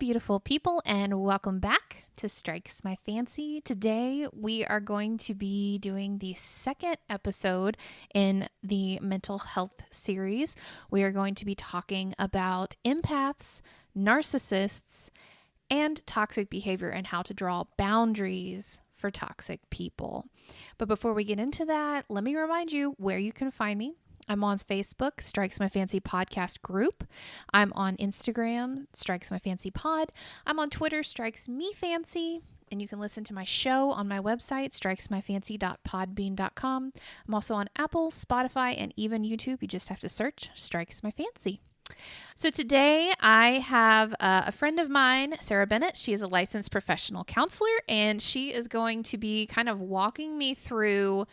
beautiful people, and welcome back to Strikes My Fancy. Today, we are going to be doing the second episode in the mental health series. We are going to be talking about empaths, narcissists, and toxic behavior and how to draw boundaries for toxic people. But before we get into that, let me remind you where you can find me. I'm on Facebook, Strikes My Fancy Podcast Group. I'm on Instagram, Strikes My Fancy Pod. I'm on Twitter, Strikes Me Fancy. And you can listen to my show on my website, strikesmyfancy.podbean.com. I'm also on Apple, Spotify, and even YouTube. You just have to search Strikes My Fancy. So today I have a friend of mine, Sarah Bennett. She is a licensed professional counselor, and she is going to be kind of walking me through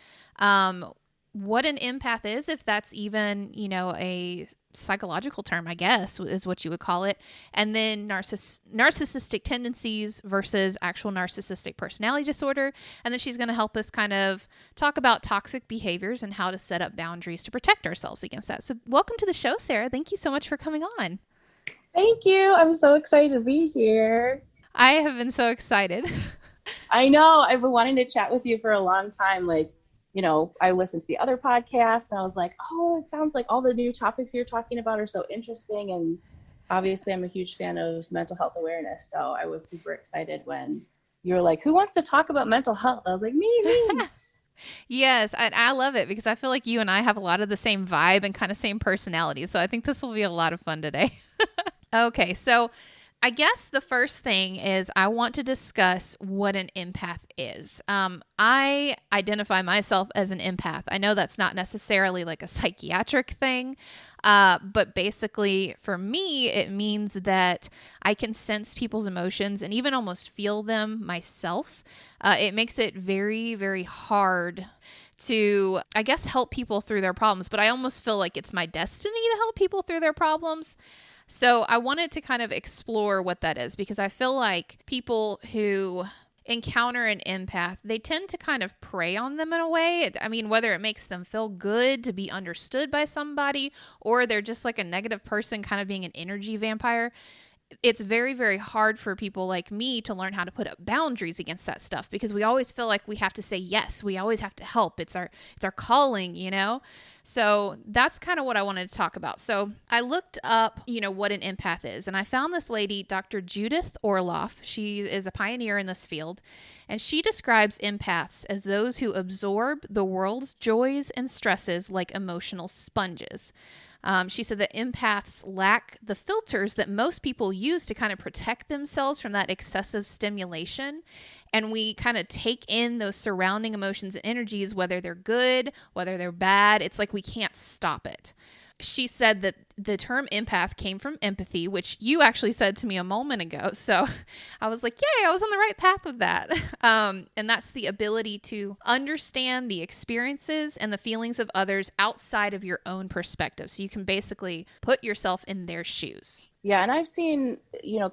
what an empath is, if that's even, a psychological term, I guess, is what you would call it. And then narcissistic tendencies versus actual narcissistic personality disorder. And then she's going to help us kind of talk about toxic behaviors and how to set up boundaries to protect ourselves against that. So welcome to the show, Sarah. Thank you so much for coming on. Thank you. I'm so excited to be here. I have been so excited. I know. I've been wanting to chat with you for a long time. I listened to the other podcast and I was like, oh, it sounds like all the new topics you're talking about are so interesting. And obviously I'm a huge fan of mental health awareness. So I was super excited when you were like, who wants to talk about mental health? I was like, me. Yes, I love it because I feel like you and I have a lot of the same vibe and kind of same personality. So I think this will be a lot of fun today. Okay, so I guess the first thing is I want to discuss what an empath is. I identify myself as an empath. I know that's not necessarily like a psychiatric thing, but basically for me, it means that I can sense people's emotions and even almost feel them myself. It makes it very, very hard to, I guess, help people through their problems, but I almost feel like it's my destiny to help people through their problems. So I wanted to kind of explore what that is because I feel like people who encounter an empath, they tend to kind of prey on them in a way. I mean, whether it makes them feel good to be understood by somebody or they're just like a negative person kind of being an energy vampire. It's very, very hard for people like me to learn how to put up boundaries against that stuff because we always feel like we have to say yes. We always have to help. It's our calling, So that's kind of what I wanted to talk about. So I looked up, what an empath is, and I found this lady, Dr. Judith Orloff. She is a pioneer in this field, and she describes empaths as those who absorb the world's joys and stresses like emotional sponges. She said that empaths lack the filters that most people use to kind of protect themselves from that excessive stimulation. And we kind of take in those surrounding emotions and energies, whether they're good, whether they're bad. It's like we can't stop it. She said that the term empath came from empathy, which you actually said to me a moment ago. So I was like, yay, I was on the right path with that. And that's the ability to understand the experiences and the feelings of others outside of your own perspective. So you can basically put yourself in their shoes. Yeah, and I've seen,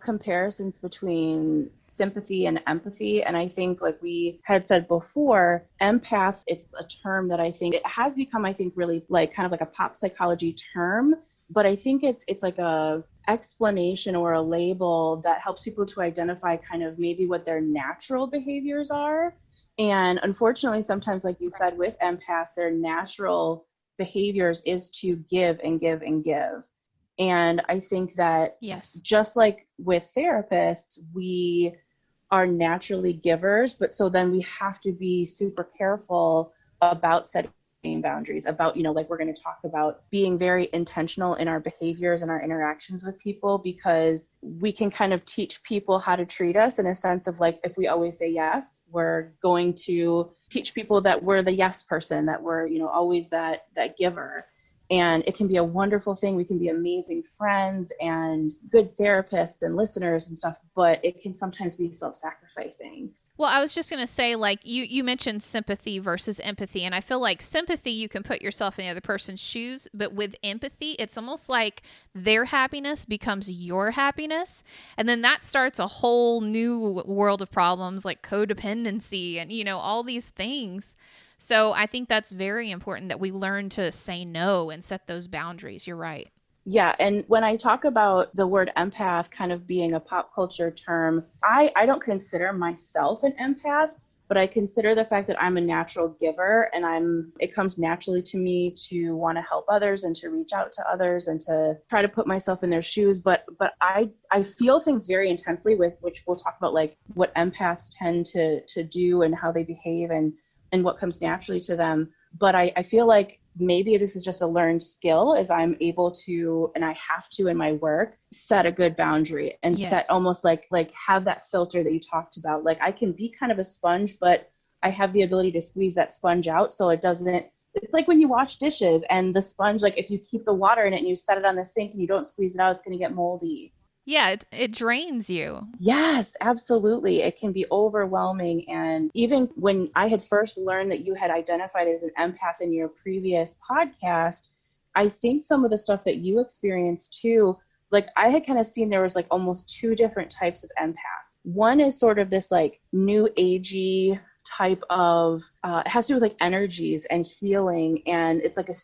comparisons between sympathy and empathy. And I think, like we had said before, empath, it's a term that I think it has become, really like kind of like a pop psychology term. But I think it's like a explanation or a label that helps people to identify kind of maybe what their natural behaviors are. And unfortunately, sometimes, like you said, with empaths, their natural behaviors is to give and give and give. And I think that Yes, just like with therapists, we are naturally givers, but so then we have to be super careful about setting boundaries, about, like we're going to talk about being very intentional in our behaviors and our interactions with people, because we can kind of teach people how to treat us in a sense of like, if we always say yes, we're going to teach people that we're the yes person, that we're, always that giver. And it can be a wonderful thing. We can be amazing friends and good therapists and listeners and stuff, but it can sometimes be self-sacrificing. Well, I was just going to say, like, you mentioned sympathy versus empathy, and I feel like sympathy, you can put yourself in the other person's shoes, but with empathy, it's almost like their happiness becomes your happiness, and then that starts a whole new world of problems like codependency and, all these things. So I think that's very important that we learn to say no and set those boundaries. You're right. Yeah, and when I talk about the word empath kind of being a pop culture term, I don't consider myself an empath, but I consider the fact that I'm a natural giver and it comes naturally to me to want to help others and to reach out to others and to try to put myself in their shoes. But I feel things very intensely, with which we'll talk about, like what empaths tend to do and how they behave and what comes naturally to them. But I feel like maybe this is just a learned skill, as I'm able to, and I have to in my work, set a good boundary and set Yes. almost like have that filter that you talked about. Like I can be kind of a sponge, but I have the ability to squeeze that sponge out so it doesn't, it's like when you wash dishes and the sponge, like if you keep the water in it and you set it on the sink and you don't squeeze it out, it's going to get moldy. Yeah, it drains you. Yes, absolutely. It can be overwhelming. And even when I had first learned that you had identified as an empath in your previous podcast, I think some of the stuff that you experienced too, like I had kind of seen there was like almost two different types of empaths. One is sort of this like new agey type of, it has to do with like energies and healing. And it's like a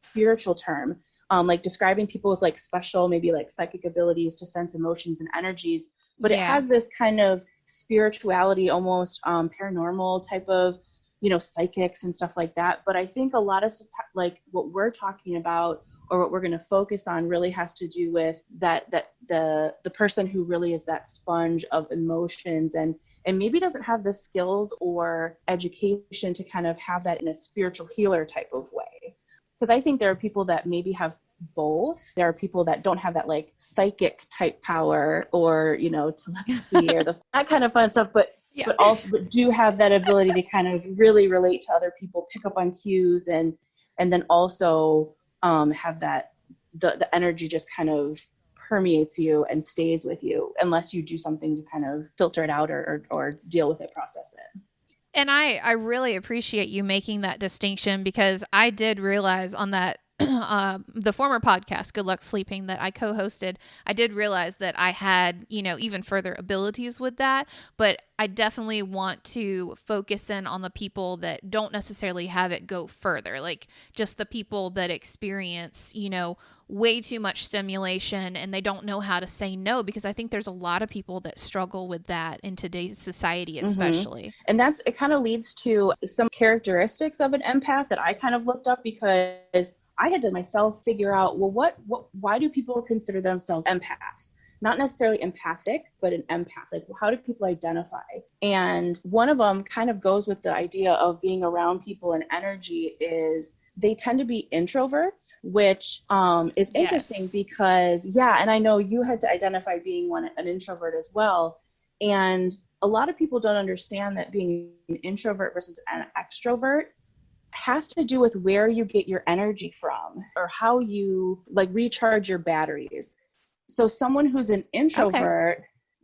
spiritual term, like describing people with like special, maybe like psychic abilities to sense emotions and energies. But it Yeah. has this kind of spirituality, almost paranormal type of, psychics and stuff like that. But I think a lot of stuff, like what we're talking about or what we're going to focus on, really has to do with that the person who really is that sponge of emotions and maybe doesn't have the skills or education to kind of have that in a spiritual healer type of way. Because I think there are people that maybe have both. There are people that don't have that like psychic type power or, telepathy or that kind of fun stuff, but Yeah. but do have that ability to kind of really relate to other people, pick up on cues, and then also have that the energy just kind of permeates you and stays with you unless you do something to kind of filter it out or deal with it, process it. And I really appreciate you making that distinction, because I did realize on that the former podcast, Good Luck Sleeping, that I co-hosted, I did realize that I had, even further abilities with that, but I definitely want to focus in on the people that don't necessarily have it go further, like just the people that experience, way too much stimulation and they don't know how to say no, because I think there's a lot of people that struggle with that in today's society, Mm-hmm. especially. And it kind of leads to some characteristics of an empath that I kind of looked up, because I had to myself figure out, well, why do people consider themselves empaths? Not necessarily empathic, but an empath. Like, how do people identify? And one of them kind of goes with the idea of being around people and energy is they tend to be introverts, which is interesting Yes. because, yeah, and I know you had to identify being an introvert as well. And a lot of people don't understand that being an introvert versus an extrovert has to do with where you get your energy from or how you like recharge your batteries. So someone who's an Okay. introvert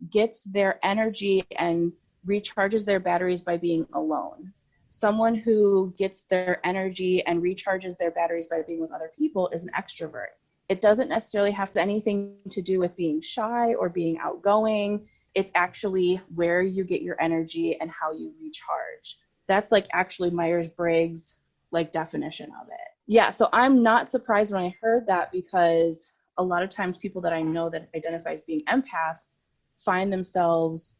gets their energy and recharges their batteries by being alone. Someone who gets their energy and recharges their batteries by being with other people is an extrovert. It doesn't necessarily have anything to do with being shy or being outgoing. It's actually where you get your energy and how you recharge. That's like actually Myers-Briggs like definition of it. Yeah, so I'm not surprised when I heard that, because a lot of times people that I know that identify as being empaths find themselves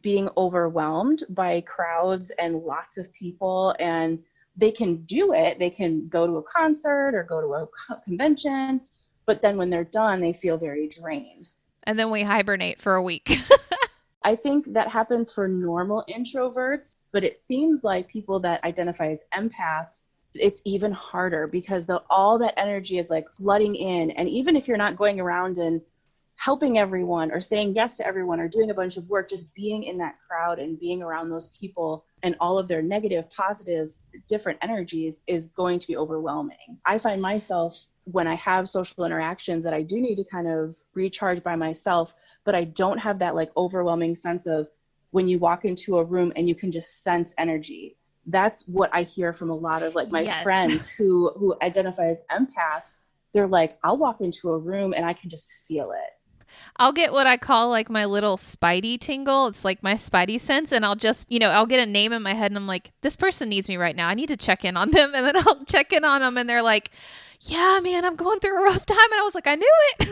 being overwhelmed by crowds and lots of people, and they can do it. They can go to a concert or go to a convention, but then when they're done, they feel very drained. And then we hibernate for a week. I think that happens for normal introverts, but it seems like people that identify as empaths, it's even harder because all that energy is like flooding in. And even if you're not going around and helping everyone or saying yes to everyone or doing a bunch of work, just being in that crowd and being around those people and all of their negative, positive, different energies is going to be overwhelming. I find myself when I have social interactions that I do need to kind of recharge by myself, but I don't have that like overwhelming sense of when you walk into a room and you can just sense energy. That's what I hear from a lot of like my Yes. friends who identify as empaths. They're like, I'll walk into a room and I can just feel it. I'll get what I call like my little spidey tingle. It's like my spidey sense. And I'll just, I'll get a name in my head and I'm like, this person needs me right now. I need to check in on them. And then I'll check in on them and they're like, yeah, man, I'm going through a rough time. And I was like, I knew it.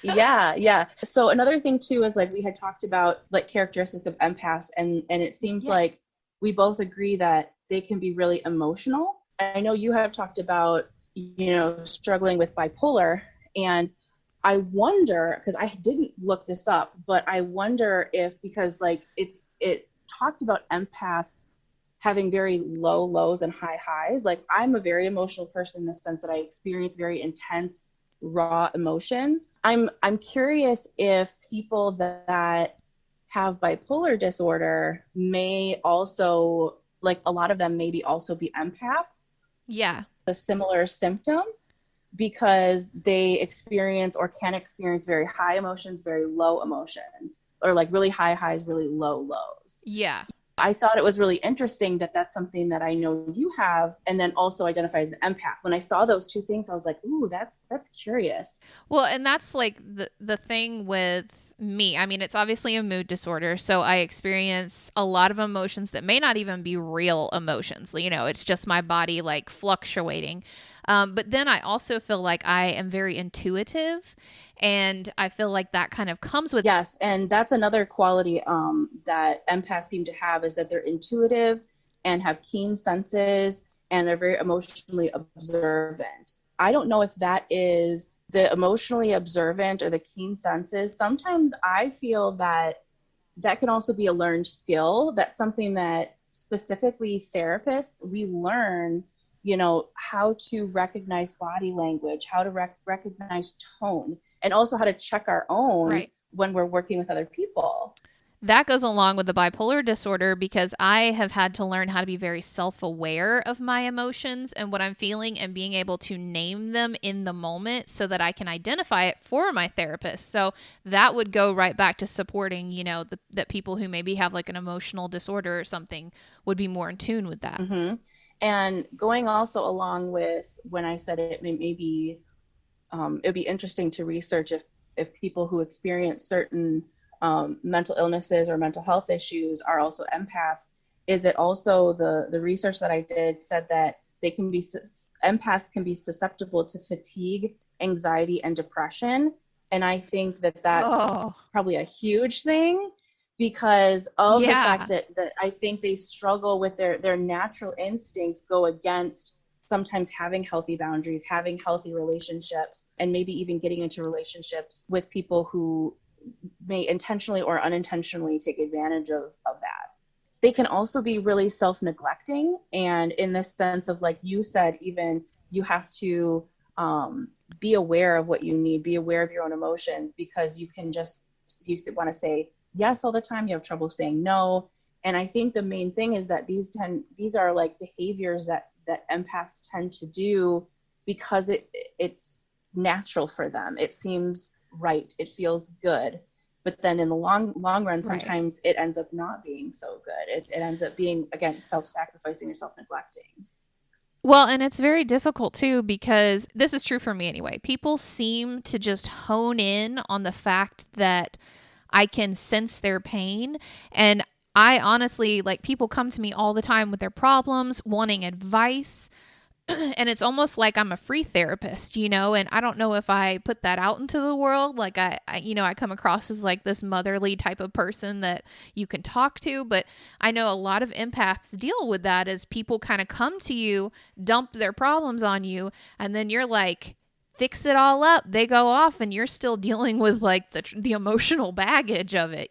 Yeah, yeah. So another thing too is like we had talked about like characteristics of empaths, and it seems Yeah. like we both agree that they can be really emotional. I know you have talked about, struggling with bipolar, and I wonder, because I didn't look this up, but I wonder if, because like it talked about empaths having very low lows and high highs. Like I'm a very emotional person in the sense that I experience very intense raw emotions. I'm curious if people that have bipolar disorder may also, like a lot of them maybe also be empaths, Yeah. a similar symptom, because they experience or can experience very high emotions, very low emotions, or like really high highs, really low lows. Yeah. I thought it was really interesting that that's something that I know you have, and then also identify as an empath. When I saw those two things, I was like, "Ooh, that's curious." Well, and that's like the thing with me. I mean, it's obviously a mood disorder, so I experience a lot of emotions that may not even be real emotions. It's just my body like fluctuating. But then I also feel like I am very intuitive, and I feel like that kind of comes with. Yes, and that's another quality that empaths seem to have, is that they're intuitive and have keen senses and are very emotionally observant. I don't know if that is the emotionally observant or the keen senses. Sometimes I feel that that can also be a learned skill. That's something that specifically therapists, we learn, how to recognize body language, how to recognize tone, and also how to check our own Right. when we're working with other people. That goes along with the bipolar disorder because I have had to learn how to be very self aware of my emotions and what I'm feeling and being able to name them in the moment so that I can identify it for my therapist. So that would go right back to supporting, that people who maybe have like an emotional disorder or something would be more in tune with that. Mm-hmm. And going also along with when I said it may be, it'd be interesting to research if people who experience certain mental illnesses or mental health issues are also empaths. Is it also the research that I did said that they can be empaths can be susceptible to fatigue, anxiety, and depression, and I think that that's Oh, probably a huge thing because of the fact yeah. that I think they struggle with their natural instincts go against sometimes having healthy boundaries, having healthy relationships, and maybe even getting into relationships with people who may intentionally or unintentionally take advantage of that. They can also be really self-neglecting, and in this sense of, like you said, even you have to be aware of what you need, be aware of your own emotions, because you can just, you want to say yes all the time, you have trouble saying no. And I think the main thing is that these are like behaviors that empaths tend to do because it's natural for them. It seems right, it feels good, but then in the long run, Right. sometimes it ends up not being so good. It ends up being, again, self-sacrificing or self-neglecting. Well, and it's very difficult too because this is true for me anyway. People seem to just hone in on the fact that I can sense their pain. And I honestly, like, people come to me all the time with their problems, wanting advice. And it's almost like I'm a free therapist, and I don't know if I put that out into the world. Like, I come across as like this motherly type of person that you can talk to. But I know a lot of empaths deal with that as people kind of come to you, dump their problems on you, and then you're like, fix it all up. They go off and you're still dealing with like the emotional baggage of it.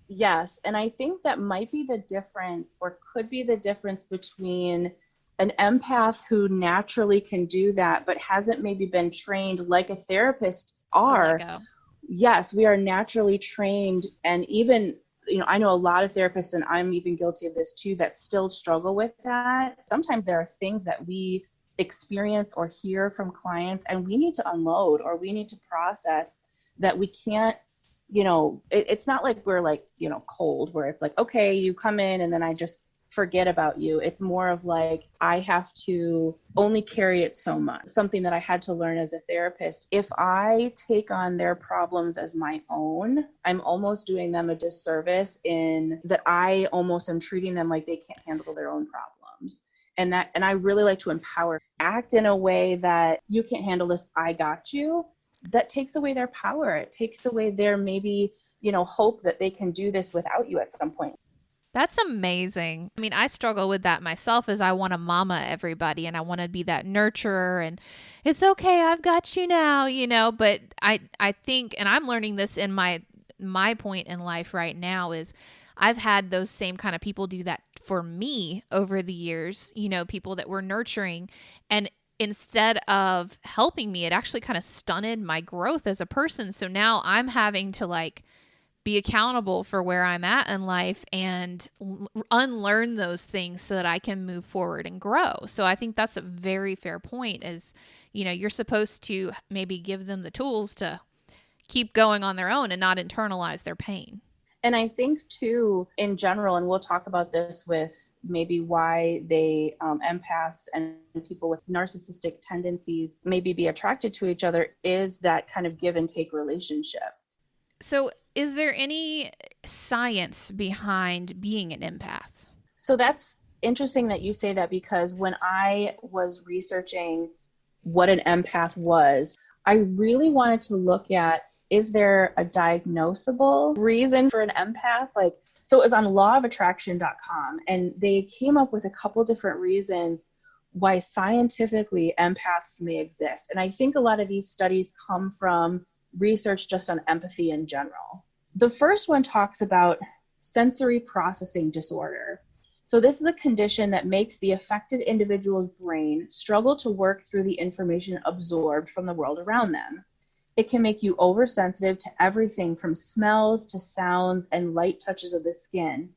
Yes, and I think that might be the difference, or could be the difference between an empath who naturally can do that but hasn't maybe been trained like a therapist To let are. go. Yes, we are naturally trained, and even, I know a lot of therapists, and I'm even guilty of this too, that still struggle with that. Sometimes there are things that we experience or hear from clients and we need to unload, or we need to process, that we can't, it's not like we're like, cold, where it's like, okay, you come in and then I just forget about you. It's more of like, I have to only carry it so much. Something that I had to learn as a therapist. If I take on their problems as my own, I'm almost doing them a disservice, in that I almost am treating them like they can't handle their own problems. And I really like to empower, act in a way that you can't handle this, I got you. That takes away their power. It takes away their maybe, hope that they can do this without you at some point. That's amazing. I mean, I struggle with that myself as I want to mama everybody and I want to be that nurturer and it's okay, I've got you now, but I think and I'm learning this in my point in life right now is I've had those same kind of people do that for me over the years, people that were nurturing and instead of helping me, it actually kind of stunted my growth as a person. So now I'm having to be accountable for where I'm at in life and unlearn those things so that I can move forward and grow. So I think that's a very fair point is, you're supposed to maybe give them the tools to keep going on their own and not internalize their pain. And I think too, in general, and we'll talk about this with maybe why they empaths and people with narcissistic tendencies maybe be attracted to each other is that kind of give and take relationship. So is there any science behind being an empath? So that's interesting that you say that, because when I was researching what an empath was, I really wanted to look at, is there a diagnosable reason for an empath? So it was on lawofattraction.com, and they came up with a couple different reasons why scientifically empaths may exist. And I think a lot of these studies come from research just on empathy in general. The first one talks about sensory processing disorder. So this is a condition that makes the affected individual's brain struggle to work through the information absorbed from the world around them. It can make you oversensitive to everything from smells to sounds and light touches of the skin.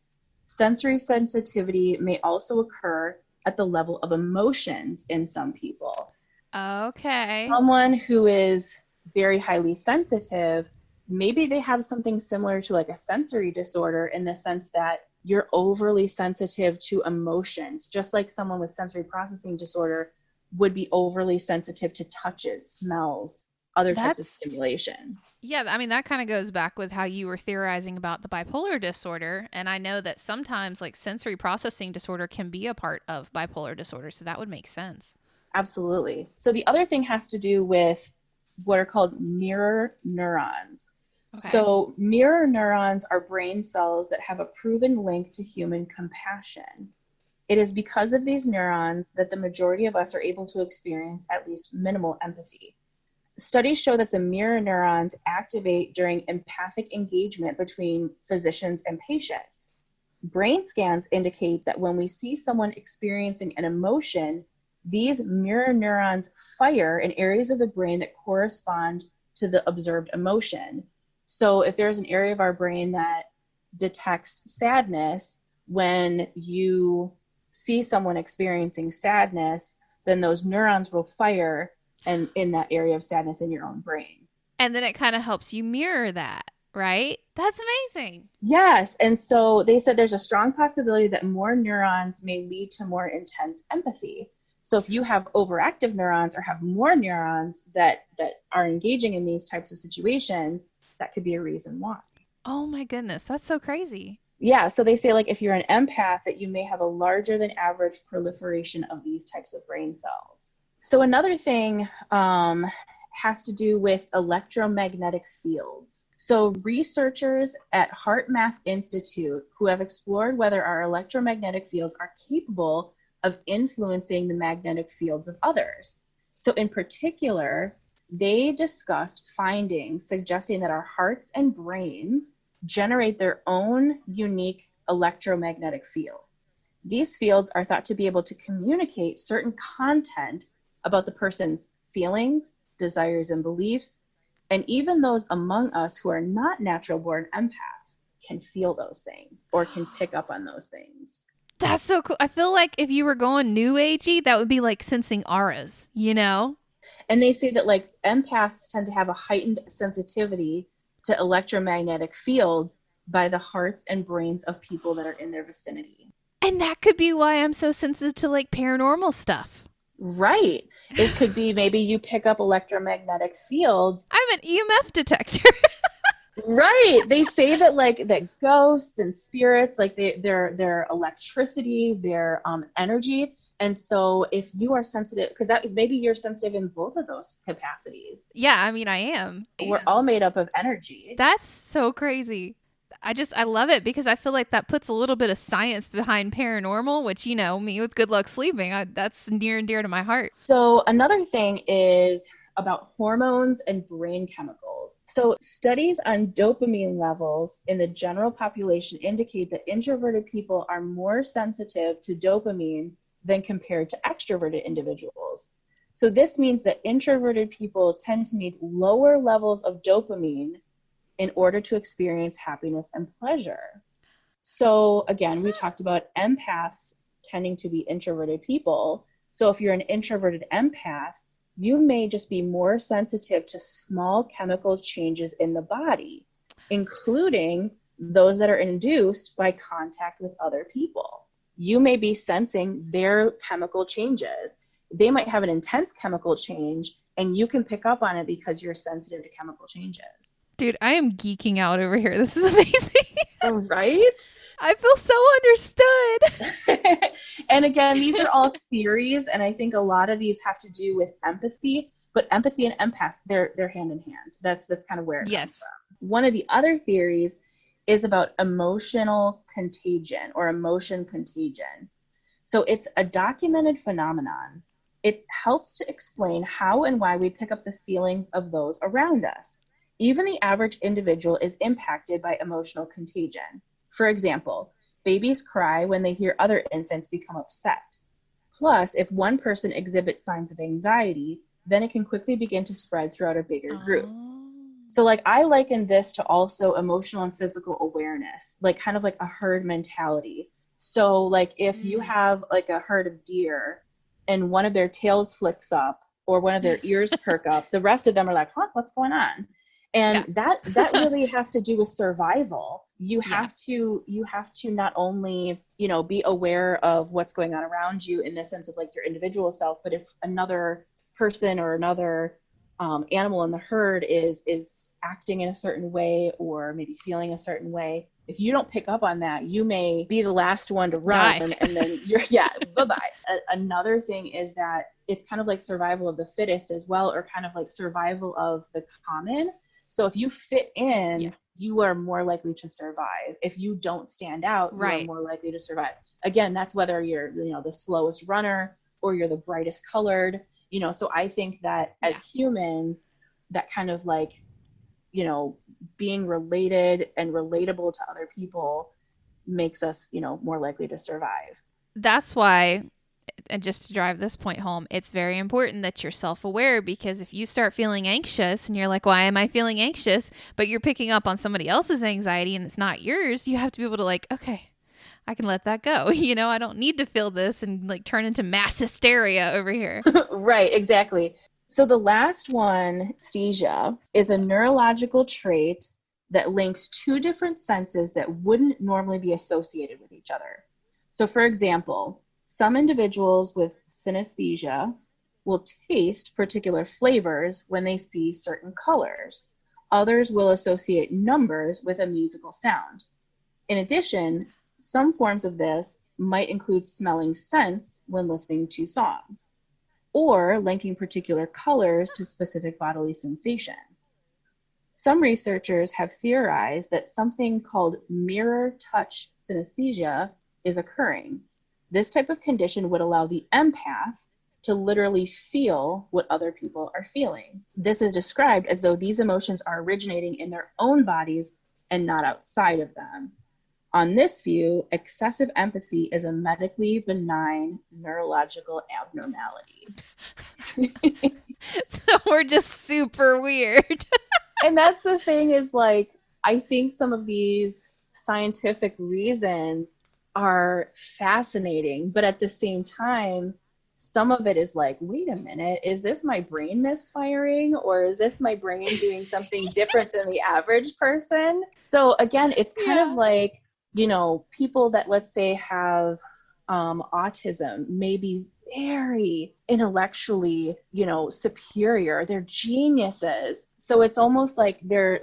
Sensory sensitivity may also occur at the level of emotions in some people. Okay. Someone who is very highly sensitive, maybe they have something similar to a sensory disorder in the sense that you're overly sensitive to emotions, just like someone with sensory processing disorder would be overly sensitive to touches, smells, other types of stimulation. Yeah, I mean, that kind of goes back with how you were theorizing about the bipolar disorder. And I know that sometimes sensory processing disorder can be a part of bipolar disorder. So that would make sense. Absolutely. So the other thing has to do with what are called mirror neurons. Okay. So mirror neurons are brain cells that have a proven link to human compassion. It is because of these neurons that the majority of us are able to experience at least minimal empathy. Studies show that the mirror neurons activate during empathic engagement between physicians and patients. Brain scans indicate that when we see someone experiencing an emotion, these mirror neurons fire in areas of the brain that correspond to the observed emotion. So if there's an area of our brain that detects sadness, when you see someone experiencing sadness, then those neurons will fire and in that area of sadness in your own brain. And then it kind of helps you mirror that, right? That's amazing. Yes. And so they said there's a strong possibility that more neurons may lead to more intense empathy. So if you have overactive neurons or have more neurons that are engaging in these types of situations, that could be a reason why. Oh my goodness. That's so crazy. Yeah. So they say if you're an empath, that you may have a larger than average proliferation of these types of brain cells. So another thing has to do with electromagnetic fields. So researchers at HeartMath Institute who have explored whether our electromagnetic fields are capable of influencing the magnetic fields of others. So in particular, they discussed findings suggesting that our hearts and brains generate their own unique electromagnetic fields. These fields are thought to be able to communicate certain content about the person's feelings, desires, and beliefs. And even those among us who are not natural born empaths can feel those things or can pick up on those things. That's so cool. I feel like if you were going new agey, that would be like sensing auras, And they say that empaths tend to have a heightened sensitivity to electromagnetic fields by the hearts and brains of people that are in their vicinity. And that could be why I'm so sensitive to paranormal stuff. Right. This could be maybe you pick up electromagnetic fields. I'm an EMF detector. Right. They say that that ghosts and spirits, their electricity, their energy, And so if you are sensitive, because that maybe you're sensitive in both of those capacities. Yeah, I mean, I am. We're all made up of energy. That's so crazy. I love it because I feel like that puts a little bit of science behind paranormal, which, you know, me with good luck sleeping, that's near and dear to my heart. So another thing is about hormones and brain chemicals. So studies on dopamine levels in the general population indicate that introverted people are more sensitive to dopamine than compared to extroverted individuals. So this means that introverted people tend to need lower levels of dopamine in order to experience happiness and pleasure. So again, we talked about empaths tending to be introverted people. So if you're an introverted empath, you may just be more sensitive to small chemical changes in the body, including those that are induced by contact with other people. You may be sensing their chemical changes. They might have an intense chemical change, and you can pick up on it because you're sensitive to chemical changes. Dude, I am geeking out over here. This is amazing. Right? I feel so understood. And again, these are all theories, and I think a lot of these have to do with empathy, but empathy and empaths, they're hand in hand. That's kind of where it comes from. One of the other theories is about emotional contagion or emotion contagion. So it's a documented phenomenon. It helps to explain how and why we pick up the feelings of those around us. Even the average individual is impacted by emotional contagion. For example, babies cry when they hear other infants become upset. Plus, if one person exhibits signs of anxiety, then it can quickly begin to spread throughout a bigger group. So like I liken this to also emotional and physical awareness, like kind of like a herd mentality. So like if you have like a herd of deer and one of their tails flicks up or one of their ears perk up, the rest of them are like, huh, what's going on? And that really has to do with survival. You have to not only, you know, be aware of what's going on around you in the sense of like your individual self, but if another person or another animal in the herd is acting in a certain way or maybe feeling a certain way, if you don't pick up on that, you may be the last one to run and then you're bye-bye. Another thing is that it's kind of like survival of the fittest as well, or kind of like survival of the common. So if you fit in, you are more likely to survive. If you don't stand out, you are more likely to survive. Again, that's whether you're, you know, the slowest runner or you're the brightest colored, you know. So I think that as humans, that kind of like, you know, being related and relatable to other people makes us, you know, more likely to survive. That's why, and just to drive this point home, it's very important that you're self-aware, because if you start feeling anxious and you're like, why am I feeling anxious? But you're picking up on somebody else's anxiety and it's not yours, you have to be able to like, okay, I can let that go. You know, I don't need to feel this and like turn into mass hysteria over here. Right, exactly. So the last one, synesthesia, is a neurological trait that links two different senses that wouldn't normally be associated with each other. So for example, some individuals with synesthesia will taste particular flavors when they see certain colors. Others will associate numbers with a musical sound. In addition, some forms of this might include smelling scents when listening to songs, or linking particular colors to specific bodily sensations. Some researchers have theorized that something called mirror touch synesthesia is occurring. This type of condition would allow the empath to literally feel what other people are feeling. This is described as though these emotions are originating in their own bodies and not outside of them. On this view, excessive empathy is a medically benign neurological abnormality. So we're just super weird. And that's the thing is like, I think some of these scientific reasons are fascinating, but at the same time, some of it is like, wait a minute, is this my brain misfiring, or is this my brain doing something different than the average person? So again, it's kind of like, you know, people that let's say have autism may be very intellectually, you know, superior. They're geniuses. So it's almost like their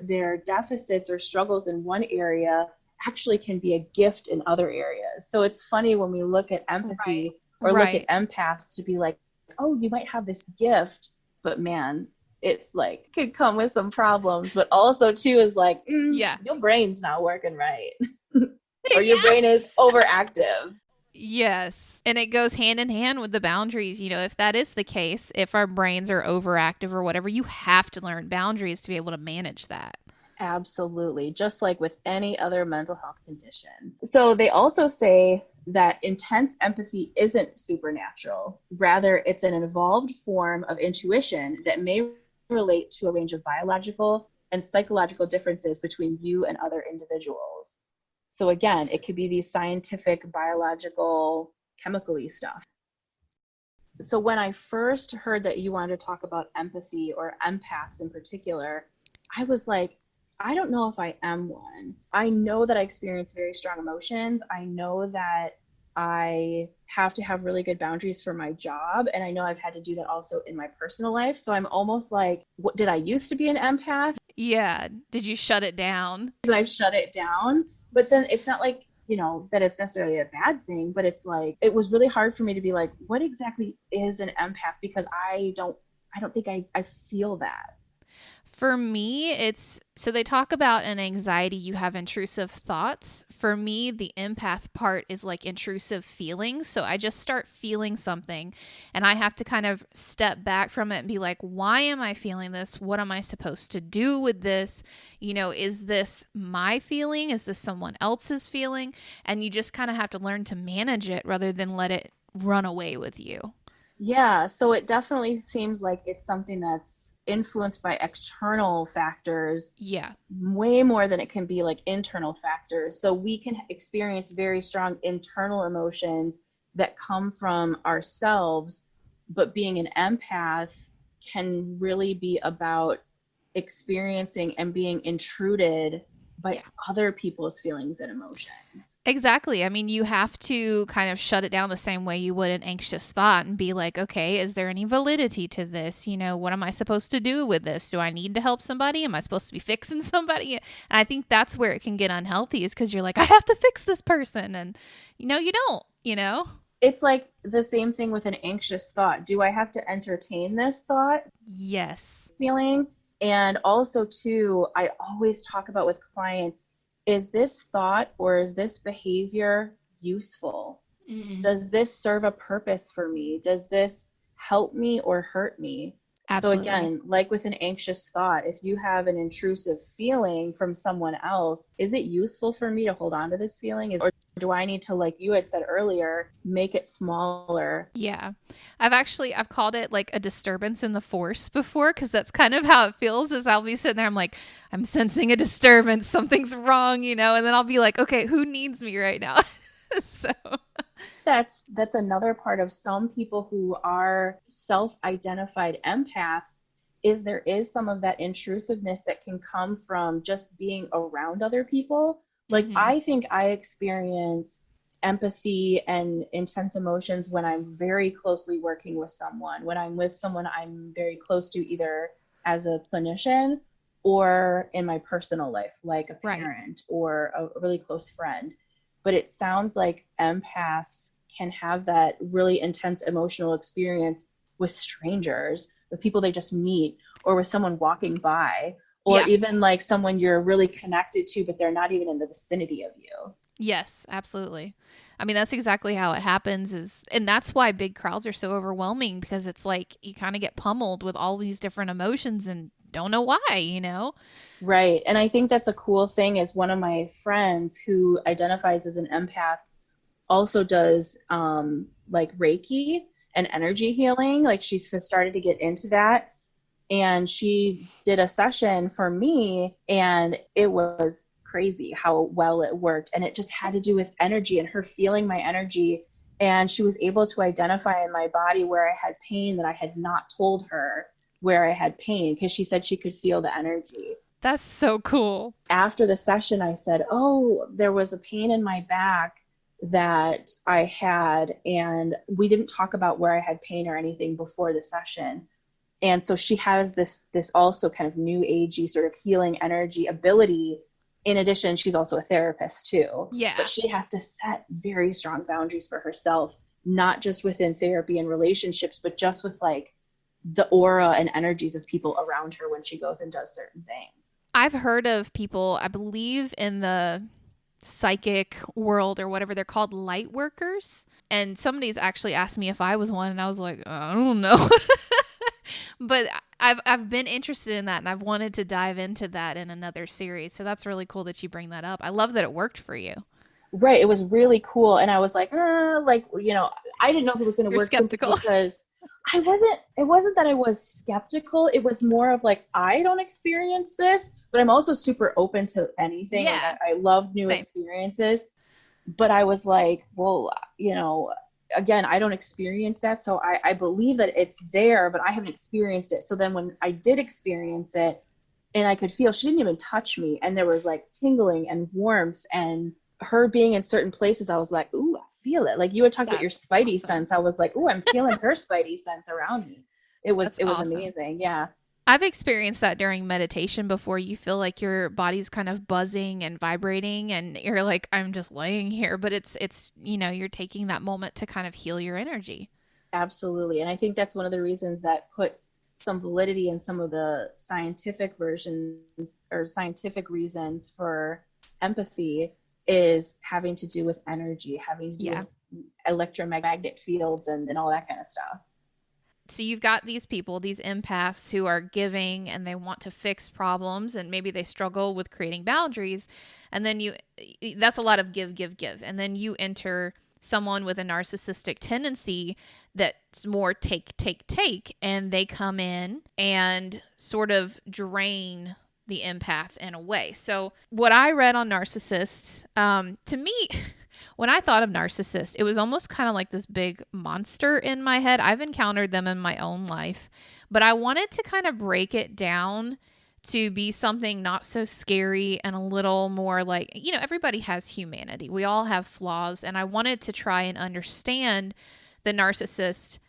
deficits or struggles in one area actually can be a gift in other areas. So it's funny when we look at empathy, or look at Right. empaths to be like, oh, you might have this gift, but man, it's like could come with some problems. But also too is like, Yeah. your brain's not working right, or your Yeah. brain is overactive. Yes. And it goes hand in hand with the boundaries. If that is the case, if our brains are overactive or whatever, you have to learn boundaries to be able to manage that. Absolutely, just like with any other mental health condition. So they also say that intense empathy isn't supernatural. Rather, it's an evolved form of intuition that may relate to a range of biological and psychological differences between you and other individuals. So again, it could be these scientific, biological, chemically stuff. So when I first heard that you wanted to talk about empathy or empaths in particular, I was like, I don't know if I am one. I know that I experience very strong emotions. I know that I have to have really good boundaries for my job. And I know I've had to do that also in my personal life. So I'm almost like, what did I used to be an empath? Yeah. Did you shut it down? And I've shut it down. But then it's not like, that it's necessarily a bad thing, but it's like, it was really hard for me to be like, what exactly is an empath? Because I don't think I feel that. For me, it's so they talk about an anxiety, you have intrusive thoughts. For me, the empath part is like intrusive feelings. So I just start feeling something and I have to kind of step back from it and be like, why am I feeling this? What am I supposed to do with this? Is this my feeling? Is this someone else's feeling? And you just kind of have to learn to manage it rather than let it run away with you. Yeah, so it definitely seems like it's something that's influenced by external factors Yeah. way more than it can be like internal factors. So we can experience very strong internal emotions that come from ourselves, but being an empath can really be about experiencing and being intruded by Yeah. other people's feelings and emotions. Exactly. I mean, you have to kind of shut it down the same way you would an anxious thought and be like, okay, is there any validity to this? What am I supposed to do with this? Do I need to help somebody? Am I supposed to be fixing somebody? And I think that's where it can get unhealthy is because you're like, I have to fix this person. And, you don't. It's like the same thing with an anxious thought. Do I have to entertain this thought, Yes. feeling? And also, too, I always talk about with clients, is this thought or is this behavior useful? Mm-mm. Does this serve a purpose for me? Does this help me or hurt me? So Absolutely. again, like with an anxious thought, if you have an intrusive feeling from someone else, is it useful for me to hold on to this feeling? Or do I need to, like you had said earlier, make it smaller? Yeah. I've called it like a disturbance in the force before because that's kind of how it feels is I'll be sitting there, I'm like, I'm sensing a disturbance, something's wrong, and then I'll be like, okay, who needs me right now? So That's another part of some people who are self-identified empaths, is there is some of that intrusiveness that can come from just being around other people. Like mhm. I think I experience empathy and intense emotions when I'm very closely working with someone, when I'm with someone I'm very close to, either as a clinician or in my personal life, like a Right. parent or a really close friend. But it sounds like empaths can have that really intense emotional experience with strangers, with people they just meet, or with someone walking by, or Yeah. even like someone you're really connected to, but they're not even in the vicinity of you. Yes, absolutely. I mean, that's exactly how it happens and that's why big crowds are so overwhelming because it's like you kind of get pummeled with all these different emotions and don't know why. Right. And I think that's a cool thing is one of my friends who identifies as an empath also does like Reiki and energy healing. Like she's started to get into that. And she did a session for me, and it was crazy how well it worked. And it just had to do with energy and her feeling my energy. And she was able to identify in my body where I had pain that I had not told her where I had pain, because she said she could feel the energy. That's so cool. After the session, I said, oh, there was a pain in my back that I had. And we didn't talk about where I had pain or anything before the session. And so she has this also kind of new agey sort of healing energy ability. In addition, she's also a therapist too, but Yeah. she has to set very strong boundaries for herself not just within therapy and relationships, but just with like the aura and energies of people around her when she goes and does certain things. I've heard of people, I believe in the psychic world or whatever, they're called light workers. And somebody's actually asked me if I was one, and I was like, I don't know. But I've been interested in that, and I've wanted to dive into that in another series. So that's really cool that you bring that up. I love that it worked for you. Right. It was really cool. And I was like, like, I didn't know if it was going to You're work simply skeptical. because it wasn't that I was skeptical. It was more of like, I don't experience this, but I'm also super open to anything. Like Yeah. I love new Same. experiences, but I was like, well, again, I don't experience that. So I believe that it's there, but I haven't experienced it. So then when I did experience it and I could feel, she didn't even touch me. And there was like tingling and warmth and her being in certain places. I was like, ooh, I feel it. Like you had talked about your That's spidey awesome. sense. I was like, ooh, I'm feeling her spidey sense around me. That's It was awesome. amazing. Yeah. I've experienced that during meditation before. You feel like your body's kind of buzzing and vibrating, and you're like, I'm just laying here, but it's you're taking that moment to kind of heal your energy. Absolutely. And I think that's one of the reasons that puts some validity in some of the scientific versions or scientific reasons for empathy is having to do with energy, having to do Yeah. with electromagnetic fields and all that kind of stuff. So you've got these people, these empaths who are giving and they want to fix problems, and maybe they struggle with creating boundaries. And then that's a lot of give, give, give. And then you enter someone with a narcissistic tendency that's more take, take, take. And they come in and sort of drain the empath in a way. So what I read on narcissists, to me, when I thought of narcissists, it was almost kind of like this big monster in my head. I've encountered them in my own life, but I wanted to kind of break it down to be something not so scary and a little more like, everybody has humanity. We all have flaws. And I wanted to try and understand the narcissist,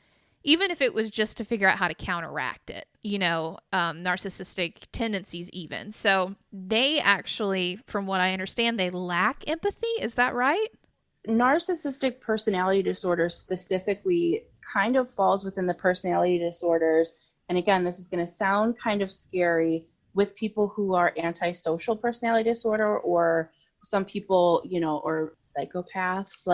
even if it was just to figure out how to counteract it, narcissistic tendencies, even. So they actually, from what I understand, they lack empathy. Is that right? Narcissistic personality disorder specifically kind of falls within the personality disorders. And again, this is going to sound kind of scary with people who are antisocial personality disorder or some people, or psychopaths.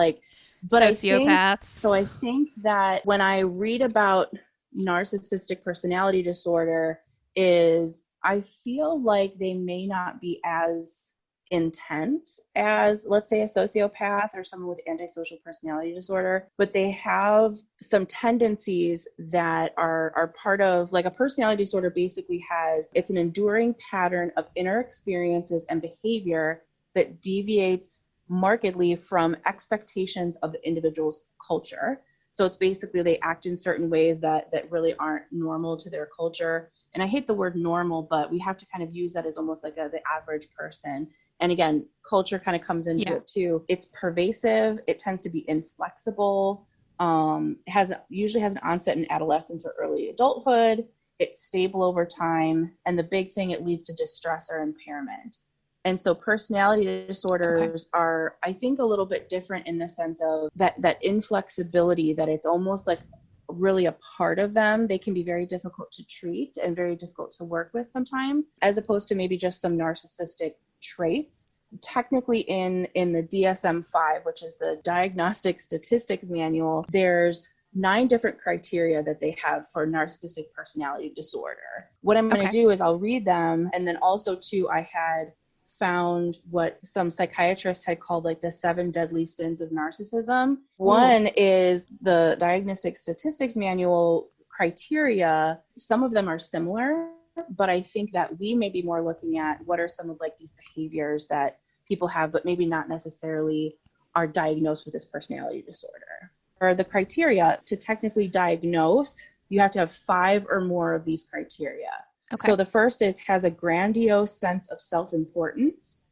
But Sociopaths. I think that when I read about narcissistic personality disorder is I feel like they may not be as intense as, let's say, a sociopath or someone with antisocial personality disorder, but they have some tendencies that are part of, like, a personality disorder basically it's an enduring pattern of inner experiences and behavior that deviates markedly from expectations of the individual's culture. So it's basically they act in certain ways that really aren't normal to their culture. And I hate the word normal, but we have to kind of use that as almost like the average person. And again, culture kind of comes into it too. It's pervasive. It tends to be inflexible. Usually has an onset in adolescence or early adulthood. It's stable over time. And the big thing, it leads to distress or impairment. And so personality disorders are, I think, a little bit different in the sense of that inflexibility, that it's almost like really a part of them. They can be very difficult to treat and very difficult to work with sometimes, as opposed to maybe just some narcissistic traits. Technically in the DSM-5, which is the Diagnostic Statistics Manual, there's 9 different criteria that they have for narcissistic personality disorder. What I'm going to do is I'll read them. And then also too, I had found what some psychiatrists had called like the 7 deadly sins of narcissism. One is the Diagnostic Statistics Manual criteria. Some of them are similar, but I think that we may be more looking at what are some of like these behaviors that people have, but maybe not necessarily are diagnosed with this personality disorder. Or the criteria to technically diagnose, you have to have 5 or more of these criteria. So the first has a grandiose sense of self-importance.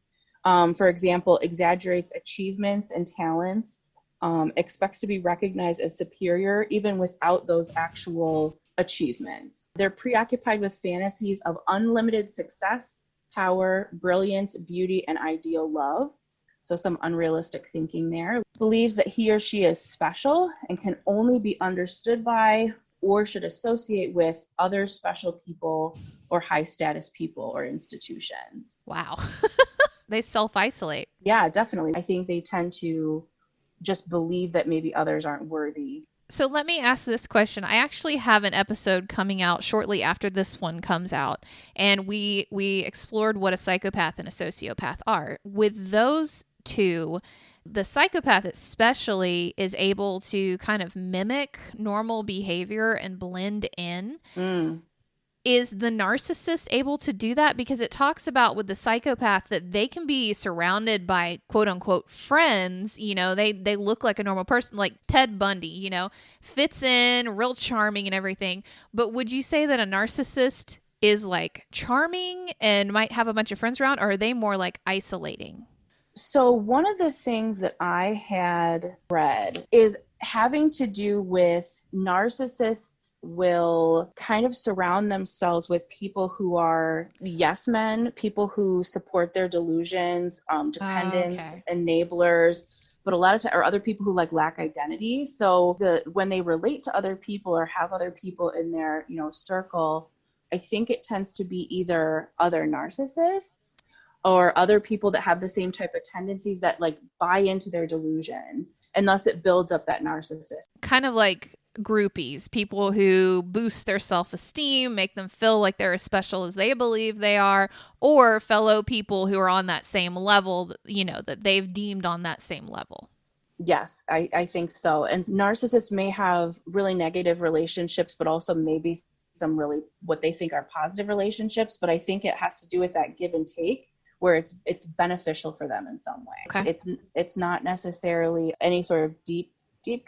For example, exaggerates achievements and talents, expects to be recognized as superior even without those actual achievements. They're preoccupied with fantasies of unlimited success, power, brilliance, beauty, and ideal love. So some unrealistic thinking there. Believes that he or she is special and can only be understood by or should associate with other special people or high status people or institutions. Wow. They self-isolate. Yeah, definitely. I think they tend to just believe that maybe others aren't worthy. So let me ask this question. I actually have an episode coming out shortly after this one comes out, and we explored what a psychopath and a sociopath are. With those two, the psychopath especially is able to kind of mimic normal behavior and blend in. Mm. Is the narcissist able to do that? Because it talks about with the psychopath that they can be surrounded by quote unquote friends. You know, they look like a normal person, like Ted Bundy, you know, fits in, real charming and everything. But would you say that a narcissist is like charming and might have a bunch of friends around, or are they more like isolating? So one of the things that I had read is having to do with narcissists will kind of surround themselves with people who are yes men, people who support their delusions, dependents, Okay. enablers, but a lot of or other people who like lack identity. So when they relate to other people or have other people in their, circle, I think it tends to be either other narcissists or other people that have the same type of tendencies that like buy into their delusions, and thus it builds up that narcissist. Kind of like groupies, people who boost their self-esteem, make them feel like they're as special as they believe they are, or fellow people who are on that same level, you know, that they've deemed on that same level. Yes, I think so. And narcissists may have really negative relationships, but also maybe some really what they think are positive relationships. But I think it has to do with that give and take, where it's beneficial for them in some way. Okay. It's not necessarily any sort of deep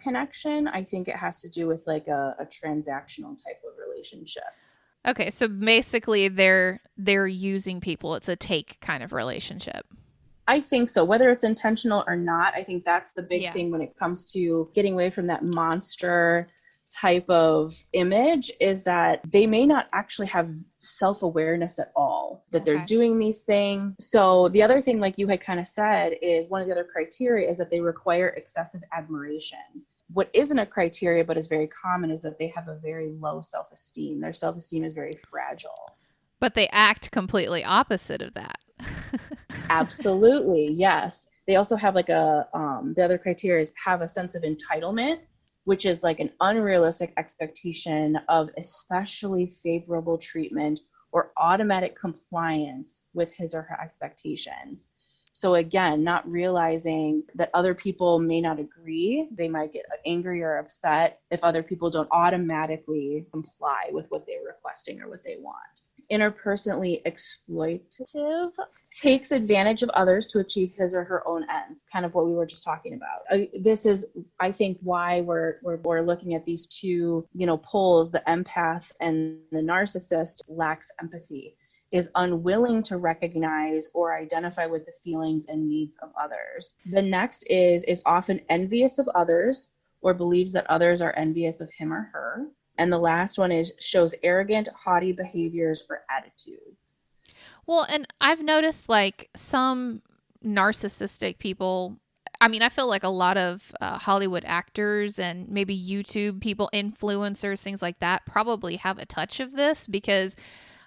connection. I think it has to do with like a transactional type of relationship. Okay, so basically they're using people. It's a take kind of relationship. I think so. Whether it's intentional or not, I think that's the big Yeah. thing when it comes to getting away from that monster type of image, is that they may not actually have self-awareness at all, that they're Okay. doing these things. So the other thing, like you had kind of said, is one of the other criteria is that they require excessive admiration. What isn't a criteria but is very common is that they have a very low self-esteem. Their self-esteem is very fragile. But they act completely opposite of that. Absolutely, yes. They also have like the other criteria is have a sense of entitlement, which is like an unrealistic expectation of especially favorable treatment or automatic compliance with his or her expectations. So again, not realizing that other people may not agree. They might get angry or upset if other people don't automatically comply with what they're requesting or what they want. Interpersonally exploitative, takes advantage of others to achieve his or her own ends, kind of what we were just talking about. This is, I think, why we're looking at these two, poles, the empath and the narcissist lacks empathy, is unwilling to recognize or identify with the feelings and needs of others. The next is often envious of others or believes that others are envious of him or her. And the last one is shows arrogant, haughty behaviors or attitudes. Well, and I've noticed like some narcissistic people. I mean, I feel like a lot of Hollywood actors and maybe YouTube people, influencers, things like that, probably have a touch of this because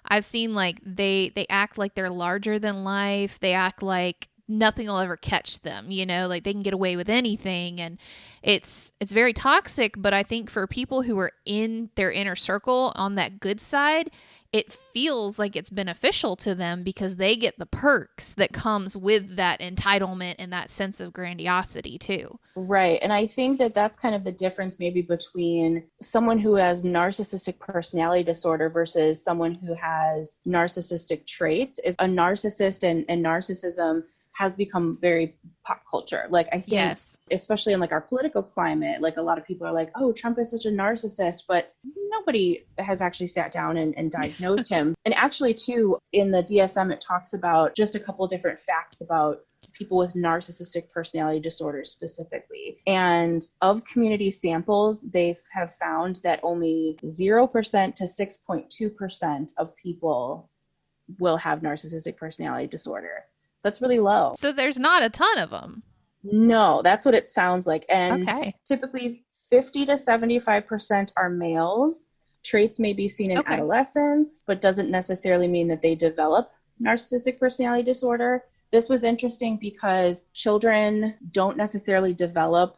I've seen like they act like they're larger than life. They act like nothing will ever catch them, you know, like they can get away with anything, and it's very toxic. But I think for people who are in their inner circle on that good side, it feels like it's beneficial to them because they get the perks that comes with that entitlement and that sense of grandiosity too. Right. And I think that that's kind of the difference maybe between someone who has narcissistic personality disorder versus someone who has narcissistic traits, is a narcissist and narcissism has become very pop culture. Like I think, Yes. especially in like our political climate, like a lot of people are like, oh, Trump is such a narcissist, but nobody has actually sat down and diagnosed him. And actually too, in the DSM, it talks about just a couple different facts about people with narcissistic personality disorders specifically. And of community samples, they have found that only 0% to 6.2% of people will have narcissistic personality disorder. So that's really low. So there's not a ton of them. No, that's what it sounds like. And Okay. typically 50 to 75% are males. Traits may be seen in Okay. adolescence, but doesn't necessarily mean that they develop narcissistic personality disorder. This was interesting because children don't necessarily develop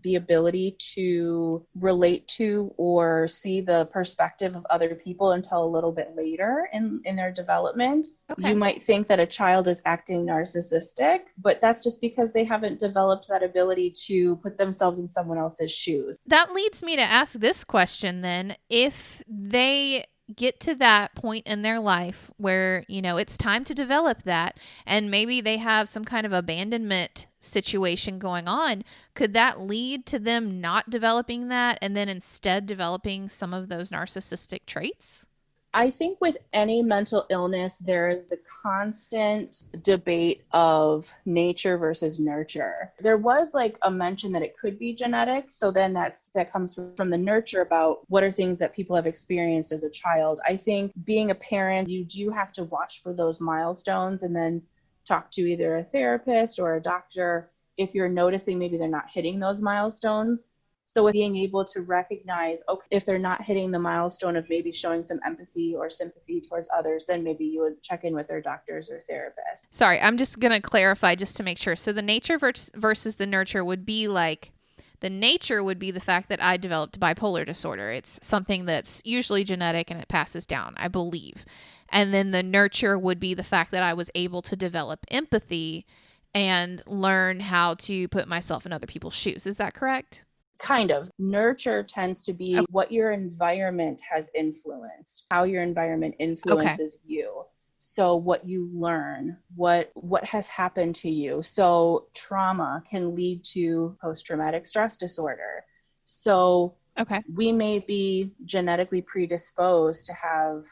the ability to relate to or see the perspective of other people until a little bit later in their development. You Okay. might think that a child is acting narcissistic, but that's just because they haven't developed that ability to put themselves in someone else's shoes. That leads me to ask this question then. If they get to that point in their life where, it's time to develop that, and maybe they have some kind of abandonment situation going on, could that lead to them not developing that and then instead developing some of those narcissistic traits? I think with any mental illness, there is the constant debate of nature versus nurture. There was like a mention that it could be genetic. So then that comes from the nurture about what are things that people have experienced as a child. I think being a parent, you do have to watch for those milestones and then talk to either a therapist or a doctor if you're noticing maybe they're not hitting those milestones. So with being able to recognize, okay, if they're not hitting the milestone of maybe showing some empathy or sympathy towards others, then maybe you would check in with their doctors or therapists. Sorry, I'm just going to clarify just to make sure. So the nature versus the nurture would be like, the nature would be the fact that I developed bipolar disorder. It's something that's usually genetic and it passes down, I believe. And then the nurture would be the fact that I was able to develop empathy and learn how to put myself in other people's shoes. Is that correct? Kind of. Nurture tends to be Okay. what your environment has influenced, how your environment Okay. influences you. So what you learn, what has happened to you. So trauma can lead to post-traumatic stress disorder. So Okay. we may be genetically predisposed to have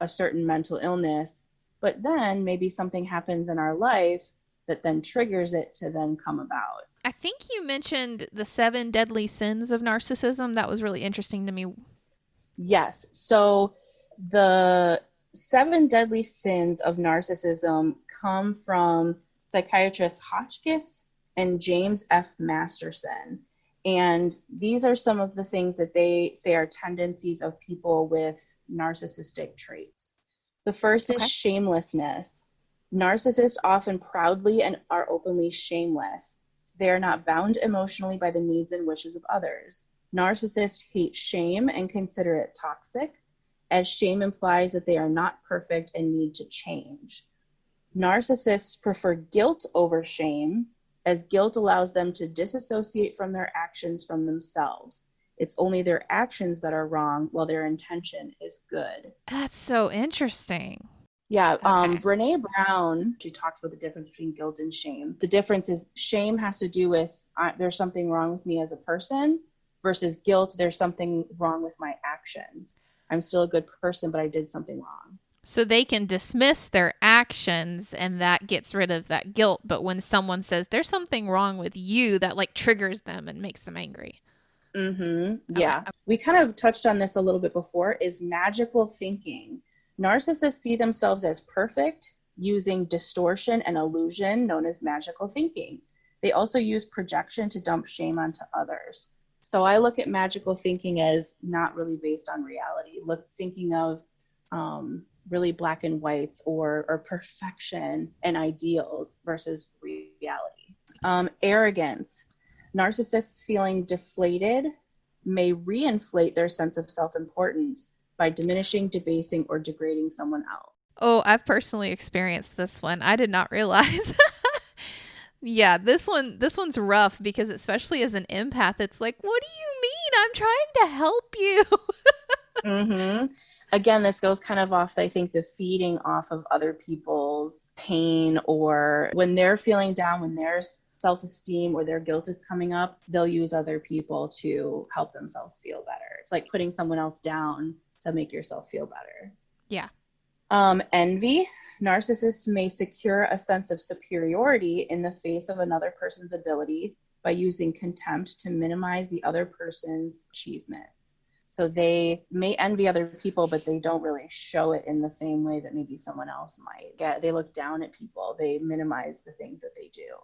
a certain mental illness, but then maybe something happens in our life that then triggers it to then come about. I think you mentioned the 7 deadly sins of narcissism. That was really interesting to me. Yes. So the 7 deadly sins of narcissism come from psychiatrists Hotchkiss and James F. Masterson. And these are some of the things that they say are tendencies of people with narcissistic traits. The first is Okay. shamelessness. Narcissists often proudly and are openly shameless. They are not bound emotionally by the needs and wishes of others. Narcissists hate shame and consider it toxic, as shame implies that they are not perfect and need to change. Narcissists prefer guilt over shame, as guilt allows them to disassociate from their actions from themselves. It's only their actions that are wrong while their intention is good. That's so interesting. Yeah, Okay. Brene Brown, she talks about the difference between guilt and shame. The difference is shame has to do with there's something wrong with me as a person, versus guilt, there's something wrong with my actions. I'm still a good person, but I did something wrong. So they can dismiss their actions and that gets rid of that guilt. But when someone says there's something wrong with you, that like triggers them and makes them angry. Okay. Yeah. We kind of touched on this a little bit before, is magical thinking. Narcissists see themselves as perfect using distortion and illusion known as magical thinking. They also use projection to dump shame onto others. So I look at magical thinking as not really based on reality. Thinking of really black and whites or perfection and ideals versus reality. Arrogance. Narcissists feeling deflated may reinflate their sense of self-importance by diminishing, debasing, or degrading someone else. Oh, I've personally experienced this one. I did not realize. Yeah, this one's rough because especially as an empath, it's like, what do you mean? I'm trying to help you. Mm-hmm. Again, this goes kind of off, I think, the feeding off of other people's pain, or when they're feeling down, when their self-esteem or their guilt is coming up, they'll use other people to help themselves feel better. It's like putting someone else down to make yourself feel better. Yeah. Envy. Narcissists may secure a sense of superiority in the face of another person's ability by using contempt to minimize the other person's achievements. So they may envy other people, but they don't really show it in the same way that maybe someone else might. They look down at people. They minimize the things that they do.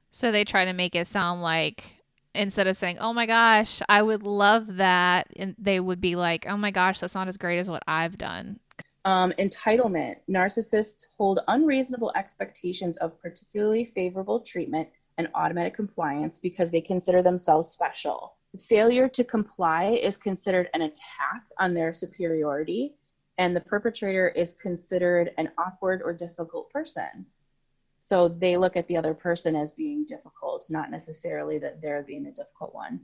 So they try to make it sound like instead of saying, "Oh my gosh, I would love that," and they would be like, "Oh my gosh, that's not as great as what I've done." Entitlement. Narcissists hold unreasonable expectations of particularly favorable treatment and automatic compliance because they consider themselves special. Failure to comply is considered an attack on their superiority, and the perpetrator is considered an awkward or difficult person. So they look at the other person as being difficult, not necessarily that they're being the difficult one.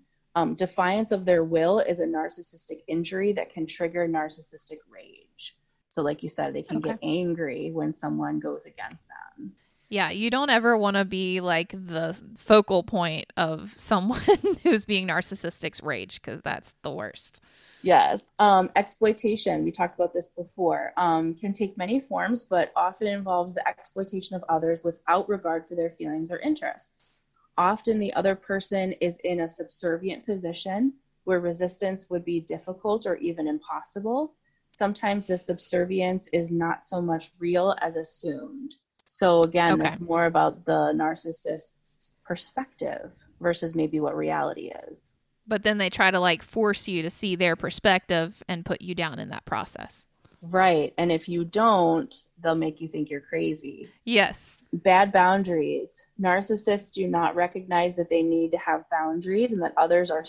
Defiance of their will is a narcissistic injury that can trigger narcissistic rage. So, like you said, they can Okay. get angry when someone goes against them. Yeah, you don't ever want to be like the focal point of someone who's being narcissistic's rage because that's the worst. Yes. Exploitation, we talked about this before, can take many forms, but often involves the exploitation of others without regard for their feelings or interests. Often the other person is in a subservient position where resistance would be difficult or even impossible. Sometimes the subservience is not so much real as assumed. So again, Okay. that's more about the narcissist's perspective versus maybe what reality is. But then they try to like force you to see their perspective and put you down in that process. Right. And if you don't, they'll make you think you're crazy. Yes. Bad boundaries. Narcissists do not recognize that they need to have boundaries and that others are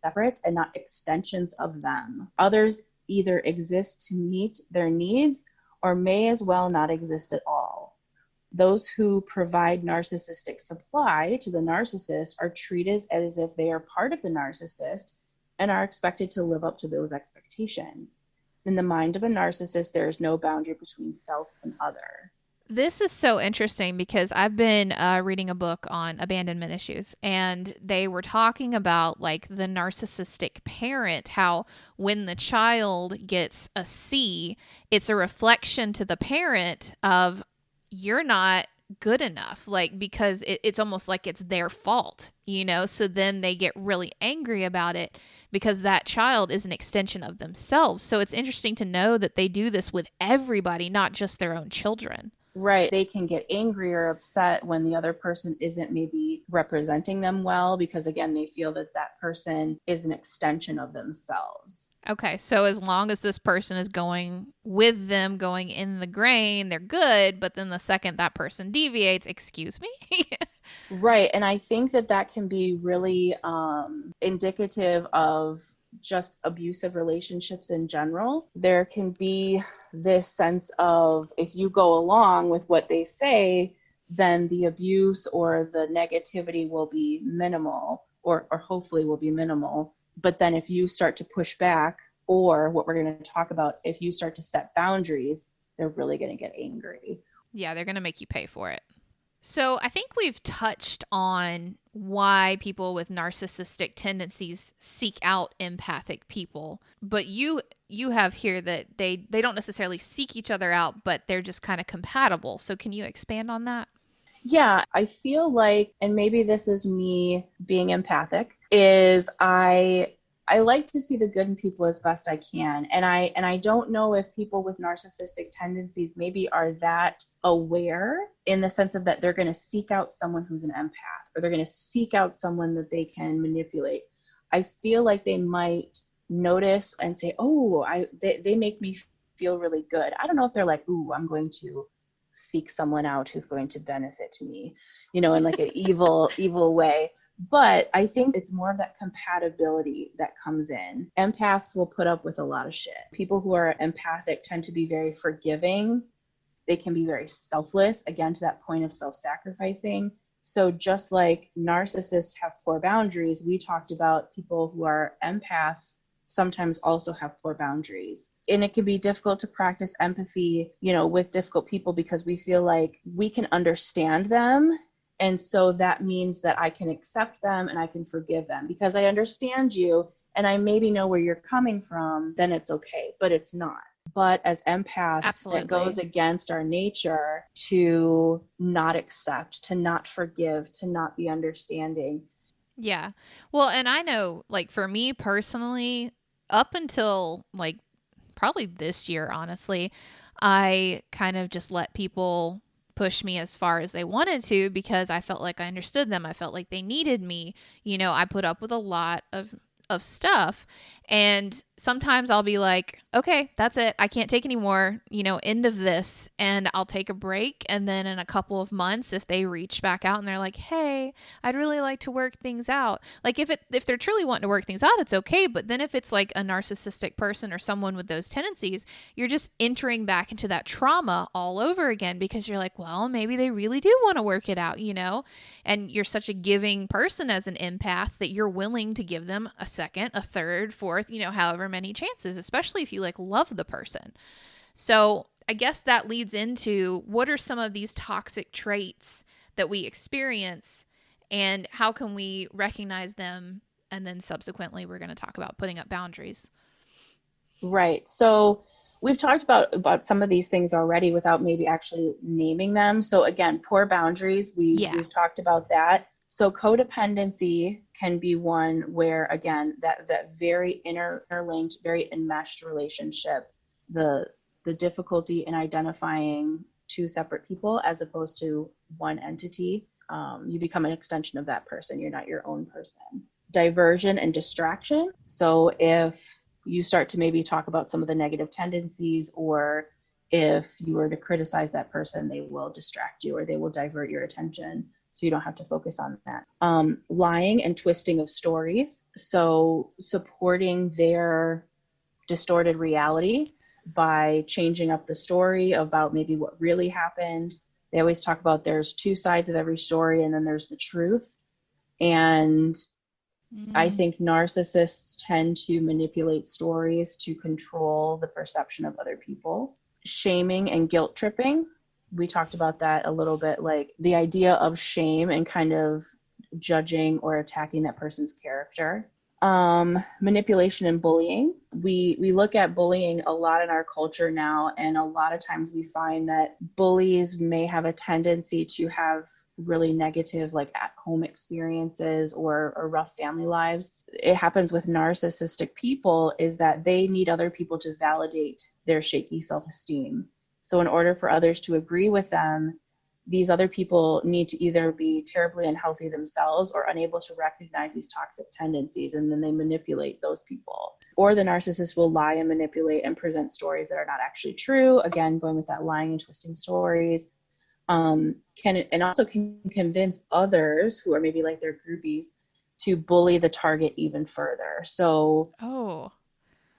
separate and not extensions of them. Others either exist to meet their needs or may as well not exist at all. Those who provide narcissistic supply to the narcissist are treated as if they are part of the narcissist and are expected to live up to those expectations. In the mind of a narcissist, there is no boundary between self and other. This is so interesting because I've been reading a book on abandonment issues, and they were talking about like the narcissistic parent, how when the child gets a C, it's a reflection to the parent of you're not good enough, like because it's almost like it's their fault, you know? So then they get really angry about it because that child is an extension of themselves. So it's interesting to know that they do this with everybody, not just their own children. Right. They can get angry or upset when the other person isn't maybe representing them well because, again, they feel that that person is an extension of themselves. Okay, so as long as this person is going with them, going in the grain, they're good. But then the second that person deviates, excuse me? Right. And I think that that can be really indicative of just abusive relationships in general. There can be this sense of if you go along with what they say, then the abuse or the negativity will be minimal or hopefully will be minimal. But then if you start to push back, or what we're going to talk about, if you start to set boundaries, they're really going to get angry. Yeah, they're going to make you pay for it. So I think we've touched on why people with narcissistic tendencies seek out empathic people, but you have here that they don't necessarily seek each other out, but they're just kind of compatible. So can you expand on that? Yeah, I feel like, and maybe this is me being empathic, is I like to see the good in people as best I can. And I don't know if people with narcissistic tendencies maybe are that aware in the sense of that they're going to seek out someone who's an empath or they're going to seek out someone that they can manipulate. I feel like they might notice and say, "Oh, they make me feel really good." I don't know if they're like, "Ooh, I'm going to seek someone out who's going to benefit to me," in like an evil way. But I think it's more of that compatibility that comes in. Empaths will put up with a lot of shit. People who are empathic tend to be very forgiving. They can be very selfless, again, to that point of self-sacrificing. So just like narcissists have poor boundaries, we talked about people who are empaths sometimes also have poor boundaries. And it can be difficult to practice empathy, with difficult people because we feel like we can understand them. And so that means that I can accept them and I can forgive them because I understand you and I maybe know where you're coming from, then it's okay, but it's not. But as empaths, it Absolutely. goes against our nature to not accept, to not forgive, to not be understanding. Yeah. Well, and I know, like, for me personally, up until like probably this year, honestly, I kind of just let people push me as far as they wanted to because I felt like I understood them. I felt like they needed me. I put up with a lot of stuff. And sometimes I'll be like, okay, that's it. I can't take any more, end of this. And I'll take a break. And then in a couple of months, if they reach back out and they're like, hey, I'd really like to work things out. Like if they're truly wanting to work things out, it's okay. But then if it's like a narcissistic person or someone with those tendencies, you're just entering back into that trauma all over again because you're like, well, maybe they really do want to work it out, and you're such a giving person as an empath that you're willing to give them a second, a third, fourth, however many chances, especially if you like love the person. So I guess that leads into what are some of these toxic traits that we experience and how can we recognize them? And then subsequently, we're going to talk about putting up boundaries. Right. So we've talked about some of these things already without maybe actually naming them. So again, poor boundaries, we've talked about that. So codependency can be one where, again, that very interlinked, very enmeshed relationship, the difficulty in identifying two separate people as opposed to one entity. You become an extension of that person. You're not your own person. Diversion and distraction. So if you start to maybe talk about some of the negative tendencies, or if you were to criticize that person, they will distract you or they will divert your attention so you don't have to focus on that. Lying and twisting of stories. So supporting their distorted reality by changing up the story about maybe what really happened. They always talk about there's two sides of every story and then there's the truth. And I think narcissists tend to manipulate stories to control the perception of other people. Shaming and guilt tripping. We talked about that a little bit, like the idea of shame and kind of judging or attacking that person's character. Manipulation and bullying. We look at bullying a lot in our culture now, and a lot of times we find that bullies may have a tendency to have really negative, like at home experiences or rough family lives. It happens with narcissistic people is that they need other people to validate their shaky self-esteem. So in order for others to agree with them, these other people need to either be terribly unhealthy themselves or unable to recognize these toxic tendencies, and then they manipulate those people. Or the narcissist will lie and manipulate and present stories that are not actually true. Again, going with that lying and twisting stories. Can also convince others who are maybe like their groupies to bully the target even further. So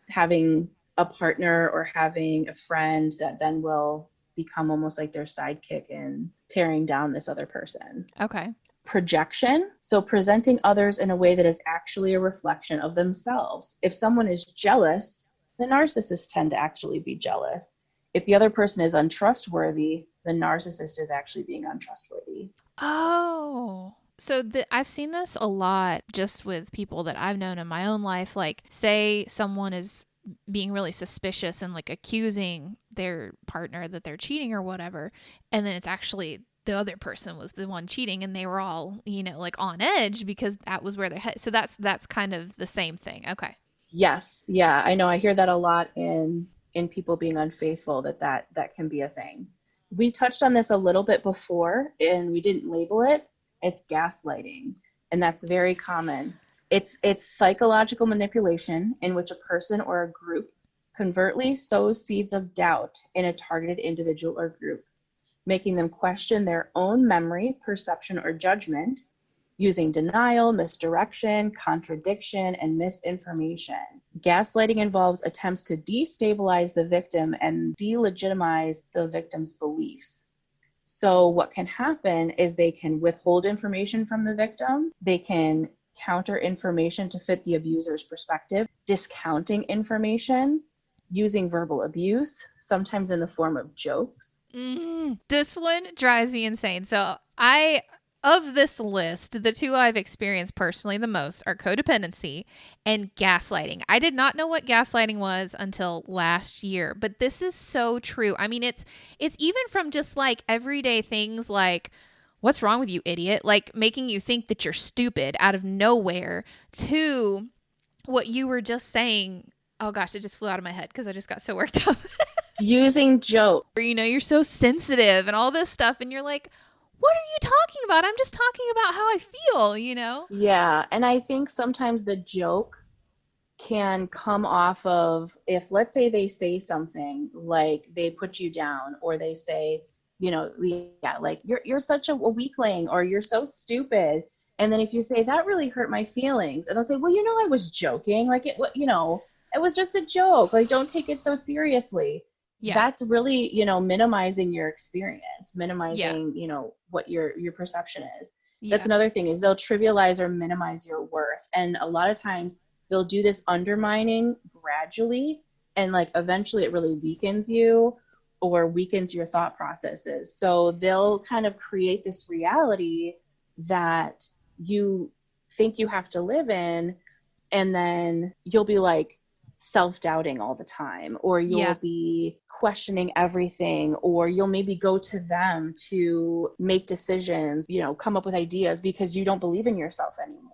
having a partner or having a friend that then will become almost like their sidekick in tearing down this other person. Okay. Projection. So presenting others in a way that is actually a reflection of themselves. If someone is jealous, the narcissists tend to actually be jealous. If the other person is untrustworthy, the narcissist is actually being untrustworthy. Oh. So I've seen this a lot just with people that I've known in my own life. Like, say someone is being really suspicious and like accusing their partner that they're cheating or whatever, and then it's actually the other person was the one cheating, and they were all, like on edge because that was where their head. So that's kind of the same thing. Okay. Yes. Yeah. I know. I hear that a lot in people being unfaithful, that can be a thing. We touched on this a little bit before and we didn't label it. It's gaslighting. And that's very common. It's psychological manipulation in which a person or a group covertly sows seeds of doubt in a targeted individual or group, making them question their own memory, perception, or judgment, using denial, misdirection, contradiction, and misinformation. Gaslighting involves attempts to destabilize the victim and delegitimize the victim's beliefs. So what can happen is they can withhold information from the victim. They can counter information to fit the abuser's perspective, discounting information, using verbal abuse, sometimes in the form of jokes. This one drives me insane. So of this list, the two I've experienced personally the most are codependency and gaslighting. I did not know what gaslighting was until last year, but this is so true. I mean, it's even from just like everyday things like, what's wrong with you, idiot? Like making you think that you're stupid out of nowhere, to what you were just saying, Oh gosh, it just flew out of my head because I just got so worked up. Using joke. Or, you're so sensitive and all this stuff. And you're like, what are you talking about? I'm just talking about how I feel. Yeah. And I think sometimes the joke can come off of, if let's say they say something like they put you down, or they say, yeah, like you're such a weakling, or you're so stupid. And then if you say that really hurt my feelings, and they'll say, well, I was joking, like it was just a joke, like don't take it so seriously. Yeah. That's really, minimizing your experience, Yeah. minimizing, what your perception is. That's Yeah. another thing, is they'll trivialize or minimize your worth. And a lot of times they'll do this undermining gradually, and like eventually it really weakens you or weakens your thought processes. So they'll kind of create this reality that you think you have to live in, and then you'll be like self-doubting all the time, or you'll Yeah. be questioning everything, or you'll maybe go to them to make decisions, come up with ideas, because you don't believe in yourself anymore.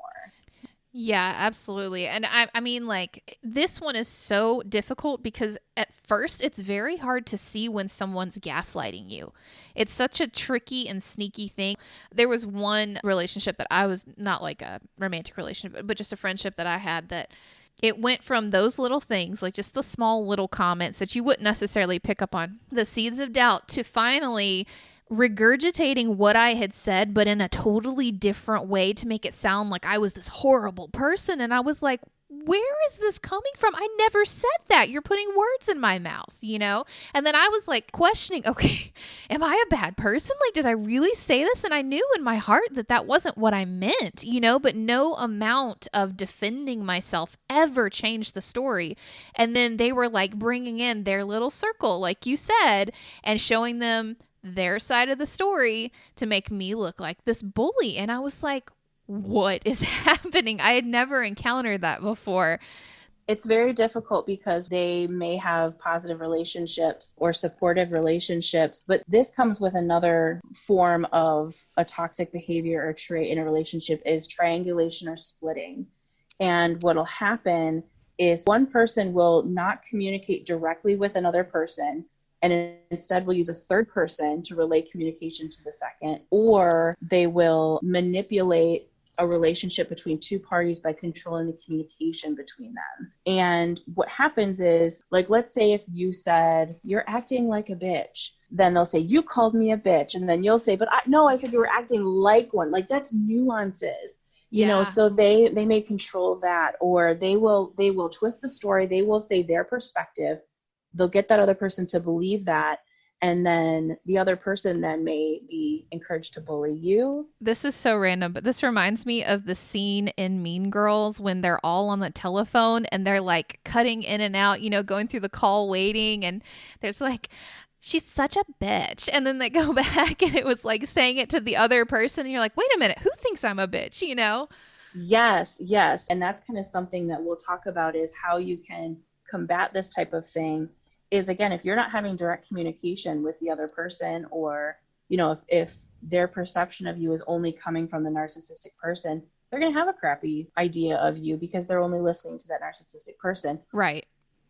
Yeah, absolutely. And I mean, like, this one is so difficult because at first it's very hard to see when someone's gaslighting you. It's such a tricky and sneaky thing. There was one relationship that I was, not like a romantic relationship, but just a friendship that I had, that it went from those little things, like just the small little comments that you wouldn't necessarily pick up on, the seeds of doubt, to finally regurgitating what I had said, but in a totally different way to make it sound like I was this horrible person. And I was like, where is this coming from? I never said that. You're putting words in my mouth. And then I was like questioning, okay, am I a bad person? Like, did I really say this? And I knew in my heart that that wasn't what I meant, but no amount of defending myself ever changed the story. And then they were like bringing in their little circle, like you said, and showing them their side of the story to make me look like this bully. And I was like, what is happening? I had never encountered that before. It's very difficult because they may have positive relationships or supportive relationships, but this comes with another form of a toxic behavior or trait in a relationship, is triangulation or splitting. And what'll happen is one person will not communicate directly with another person, and instead will use a third person to relay communication to the second, or they will manipulate a relationship between two parties by controlling the communication between them. And what happens is, like, let's say if you said, you're acting like a bitch, then they'll say, you called me a bitch. And then you'll say, but I said you were acting like one. Like, that's nuances. Yeah. So they may control that, or they will twist the story. They will say their perspective. They'll get that other person to believe that. And then the other person then may be encouraged to bully you. This is so random, but this reminds me of the scene in Mean Girls when they're all on the telephone and they're like cutting in and out, going through the call waiting. And there's like, she's such a bitch. And then they go back and it was like saying it to the other person. And you're like, wait a minute, who thinks I'm a bitch, Yes, yes. And that's kind of something that we'll talk about, is how you can combat this type of thing. Is, again, if you're not having direct communication with the other person, or, if their perception of you is only coming from the narcissistic person, they're going to have a crappy idea of you because they're only listening to that narcissistic person. Right.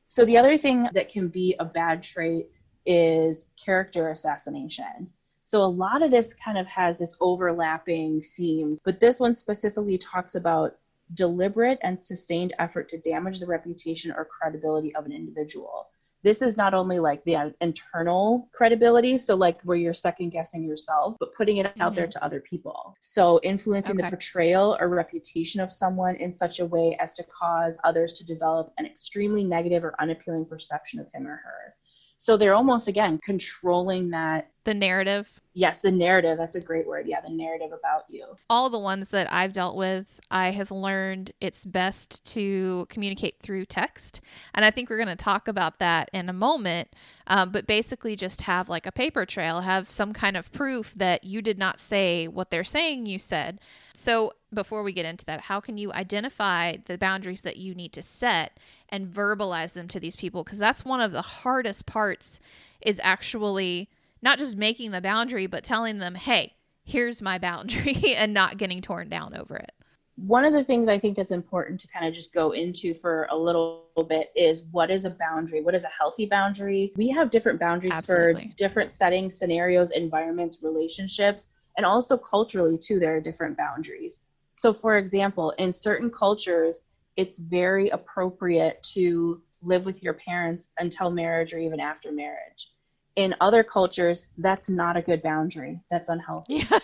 So the other thing that can be a bad trait is character assassination. So a lot of this kind of has this overlapping themes, but this one specifically talks about deliberate and sustained effort to damage the reputation or credibility of an individual. This is not only like the internal credibility, so like where you're second guessing yourself, but putting it out there to other people. So influencing the portrayal or reputation of someone in such a way as to cause others to develop an extremely negative or unappealing perception of him or her. So they're almost, again, controlling that. The narrative. Yes, the narrative. That's a great word. Yeah, the narrative about you. All the ones that I've dealt with, I have learned it's best to communicate through text. And I think we're going to talk about that in a moment. But basically just have like a paper trail, have some kind of proof that you did not say what they're saying you said. So before we get into that, how can you identify the boundaries that you need to set and verbalize them to these people? Because that's one of the hardest parts, is actually not just making the boundary, but telling them, hey, here's my boundary, and not getting torn down over it. One of the things I think that's important to kind of just go into for a little bit is, what is a boundary? What is a healthy boundary? We have different boundaries for Absolutely. different settings, scenarios, environments, relationships, and also culturally too, there are different boundaries. So for example, in certain cultures, it's very appropriate to live with your parents until marriage or even after marriage. In other cultures, that's not a good boundary. That's unhealthy. Yeah.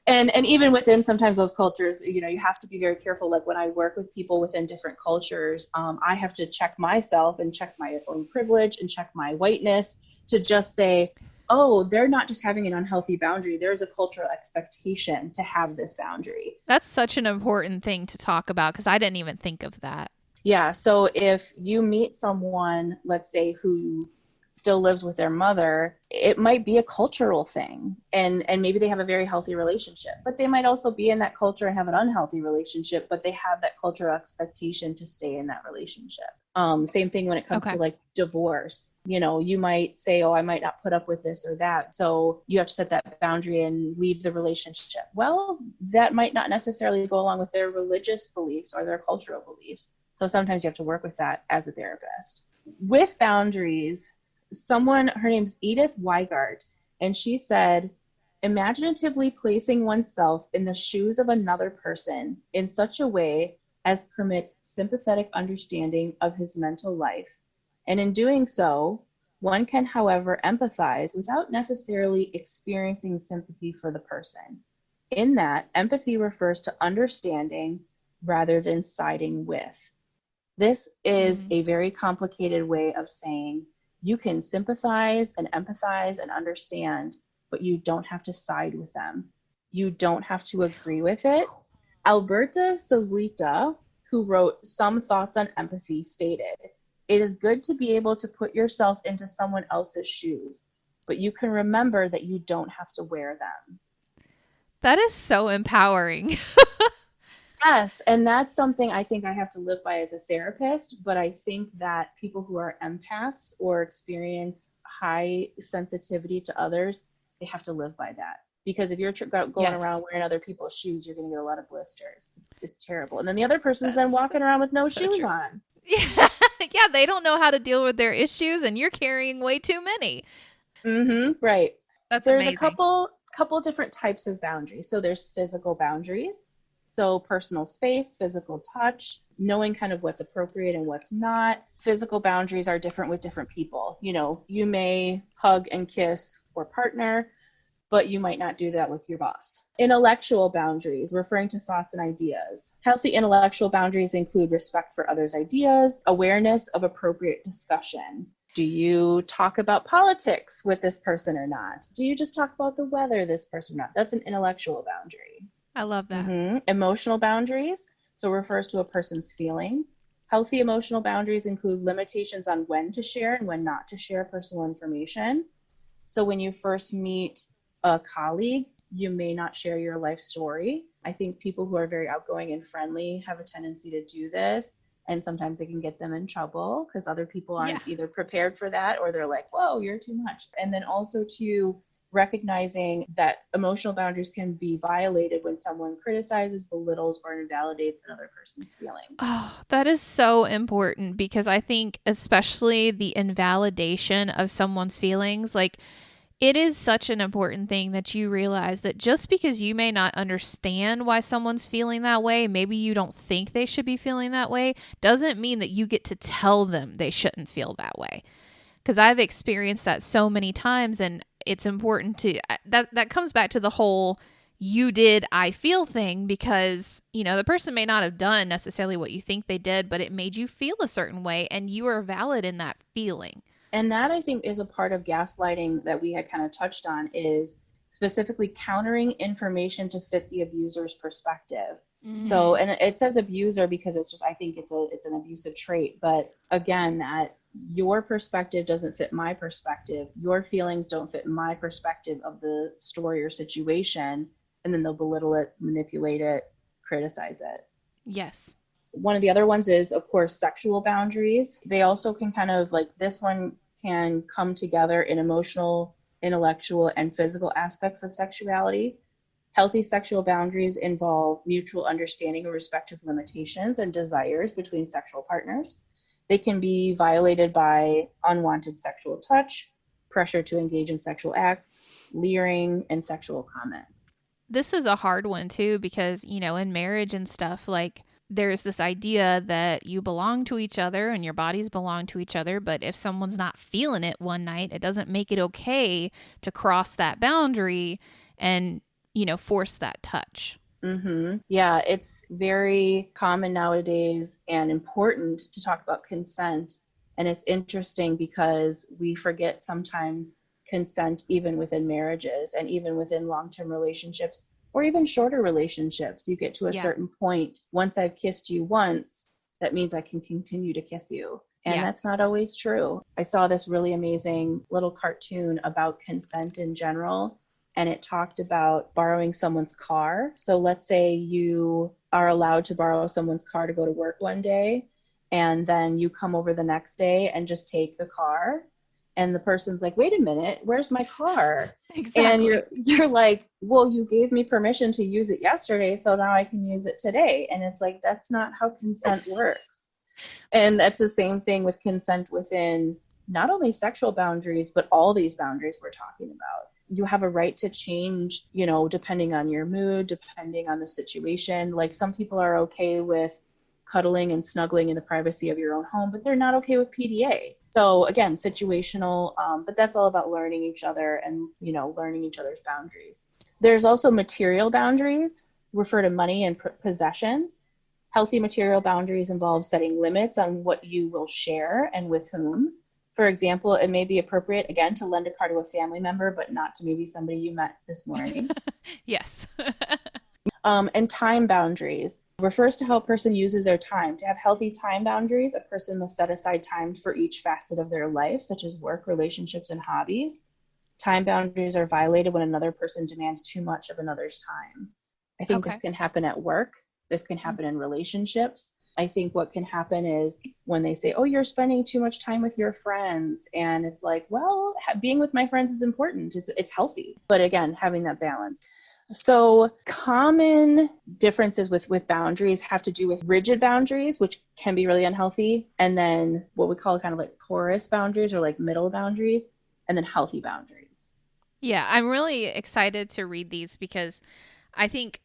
And even within sometimes those cultures, you have to be very careful. Like when I work with people within different cultures, I have to check myself and check my own privilege and check my whiteness to just say, oh, they're not just having an unhealthy boundary, there's a cultural expectation to have this boundary. That's such an important thing to talk about because I didn't even think of that. Yeah. So if you meet someone, let's say, who still lives with their mother, it might be a cultural thing. And maybe they have a very healthy relationship, but they might also be in that culture and have an unhealthy relationship, but they have that cultural expectation to stay in that relationship. Same thing when it comes to Okay. like divorce. You might say, oh, I might not put up with this or that. So you have to set that boundary and leave the relationship. Well, that might not necessarily go along with their religious beliefs or their cultural beliefs. So sometimes you have to work with that as a therapist. With boundaries, her name's Edith Weigart, and she said, imaginatively placing oneself in the shoes of another person in such a way as permits sympathetic understanding of his mental life. And in doing so, one can, however, empathize without necessarily experiencing sympathy for the person. In that, empathy refers to understanding rather than siding with. This is Mm. a very complicated way of saying you can sympathize and empathize and understand, but you don't have to side with them. You don't have to agree with it. Alberta Savlita, who wrote Some Thoughts on Empathy, stated, it is good to be able to put yourself into someone else's shoes, but you can remember that you don't have to wear them. That is so empowering. Yes, and that's something I think I have to live by as a therapist, but I think that people who are empaths or experience high sensitivity to others, they have to live by that. Because if you're going Yes. around wearing other people's shoes, you're going to get a lot of blisters. It's terrible. And then the other person's then That's walking around with no so shoes true. on. Yeah. Yeah, they don't know how to deal with their issues and you're carrying way too many. Right. That's There's a amazing. couple different types of boundaries. So there's physical boundaries. So personal space, physical touch, knowing kind of what's appropriate and what's not. Physical boundaries are different with different people. You may hug and kiss your partner, but you might not do that with your boss. Intellectual boundaries, referring to thoughts and ideas. Healthy intellectual boundaries include respect for others' ideas, awareness of appropriate discussion. Do you talk about politics with this person or not? Do you just talk about the weather, this person or not? That's an intellectual boundary. I love that. Emotional boundaries, so refers to a person's feelings. Healthy emotional boundaries include limitations on when to share and when not to share personal information. So when you first meet a colleague, you may not share your life story. I think people who are very outgoing and friendly have a tendency to do this. And sometimes it can get them in trouble because other people Yeah. aren't either prepared for that or they're like, whoa, you're too much. And then also to recognizing that emotional boundaries can be violated when someone criticizes, belittles, or invalidates another person's feelings. Oh, that is so important because I think, especially the invalidation of someone's feelings, like it is such an important thing that you realize that just because you may not understand why someone's feeling that way, maybe you don't think they should be feeling that way, doesn't mean that you get to tell them they shouldn't feel that way. Because I've experienced that so many times, and it's important to that comes back to the whole you did I feel thing because the person may not have done necessarily what you think they did, but it made you feel a certain way and you are valid in that feeling. And that I think is a part of gaslighting that we had kind of touched on, is specifically countering information to fit the abuser's perspective. So, Mm-hmm. and it says abuser because it's just, I think it's an abusive trait. But again, that your perspective doesn't fit my perspective. Your feelings don't fit my perspective of the story or situation. And then they'll belittle it, manipulate it, criticize it. Yes. One of the other ones is, of course, sexual boundaries. They also can kind of like, this one can come together in emotional, intellectual, and physical aspects of sexuality. Healthy sexual boundaries involve mutual understanding of respective limitations and desires between sexual partners. They can be violated by unwanted sexual touch, pressure to engage in sexual acts, leering, and sexual comments. This is a hard one too, because, in marriage and stuff, like, there's this idea that you belong to each other and your bodies belong to each other. But if someone's not feeling it one night, it doesn't make it okay to cross that boundary and, force that touch. Yeah, it's very common nowadays and important to talk about consent. And it's interesting because we forget sometimes consent even within marriages and even within long-term relationships or even shorter relationships. You get to a certain point. Once I've kissed you once, that means I can continue to kiss you. And that's not always true. I saw this really amazing little cartoon about consent in general. And it talked about borrowing someone's car. So let's say you are allowed to borrow someone's car to go to work one day, and then you come over the next day and just take the car. And the person's like, wait a minute, where's my car? Exactly. And you're like, well, you gave me permission to use it yesterday, so now I can use it today. And it's like, that's not how consent works. And that's the same thing with consent within not only sexual boundaries, but all these boundaries we're talking about. You have a right to change, depending on your mood, depending on the situation. Like, some people are okay with cuddling and snuggling in the privacy of your own home, but they're not okay with PDA. So again, situational, but that's all about learning each other and, learning each other's boundaries. There's also material boundaries, refer to money and possessions. Healthy material boundaries involve setting limits on what you will share and with whom. For example, it may be appropriate, again, to lend a car to a family member, but not to maybe somebody you met this morning. Yes. And time boundaries refers to how a person uses their time. To have healthy time boundaries, a person must set aside time for each facet of their life, such as work, relationships, and hobbies. Time boundaries are violated when another person demands too much of another's time. I think this can happen at work. This can happen in relationships. I think what can happen is when they say, oh, you're spending too much time with your friends. And it's like, well, being with my friends is important. It's healthy. But again, having that balance. So common differences with boundaries have to do with rigid boundaries, which can be really unhealthy. And then what we call kind of like porous boundaries or like middle boundaries, and then healthy boundaries. Yeah, I'm really excited to read these because I think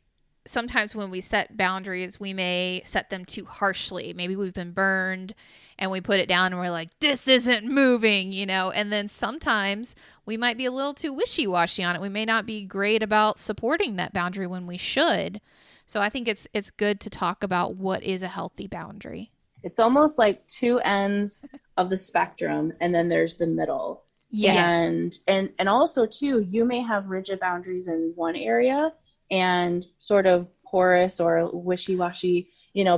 sometimes when we set boundaries, we may set them too harshly. Maybe we've been burned and we put it down and we're like, this isn't moving, and then sometimes we might be a little too wishy-washy on it. We may not be great about supporting that boundary when we should. So I think it's good to talk about what is a healthy boundary. It's almost like two ends of the spectrum, and then there's the middle. Yes. And also too, you may have rigid boundaries in one area and sort of porous or wishy-washy,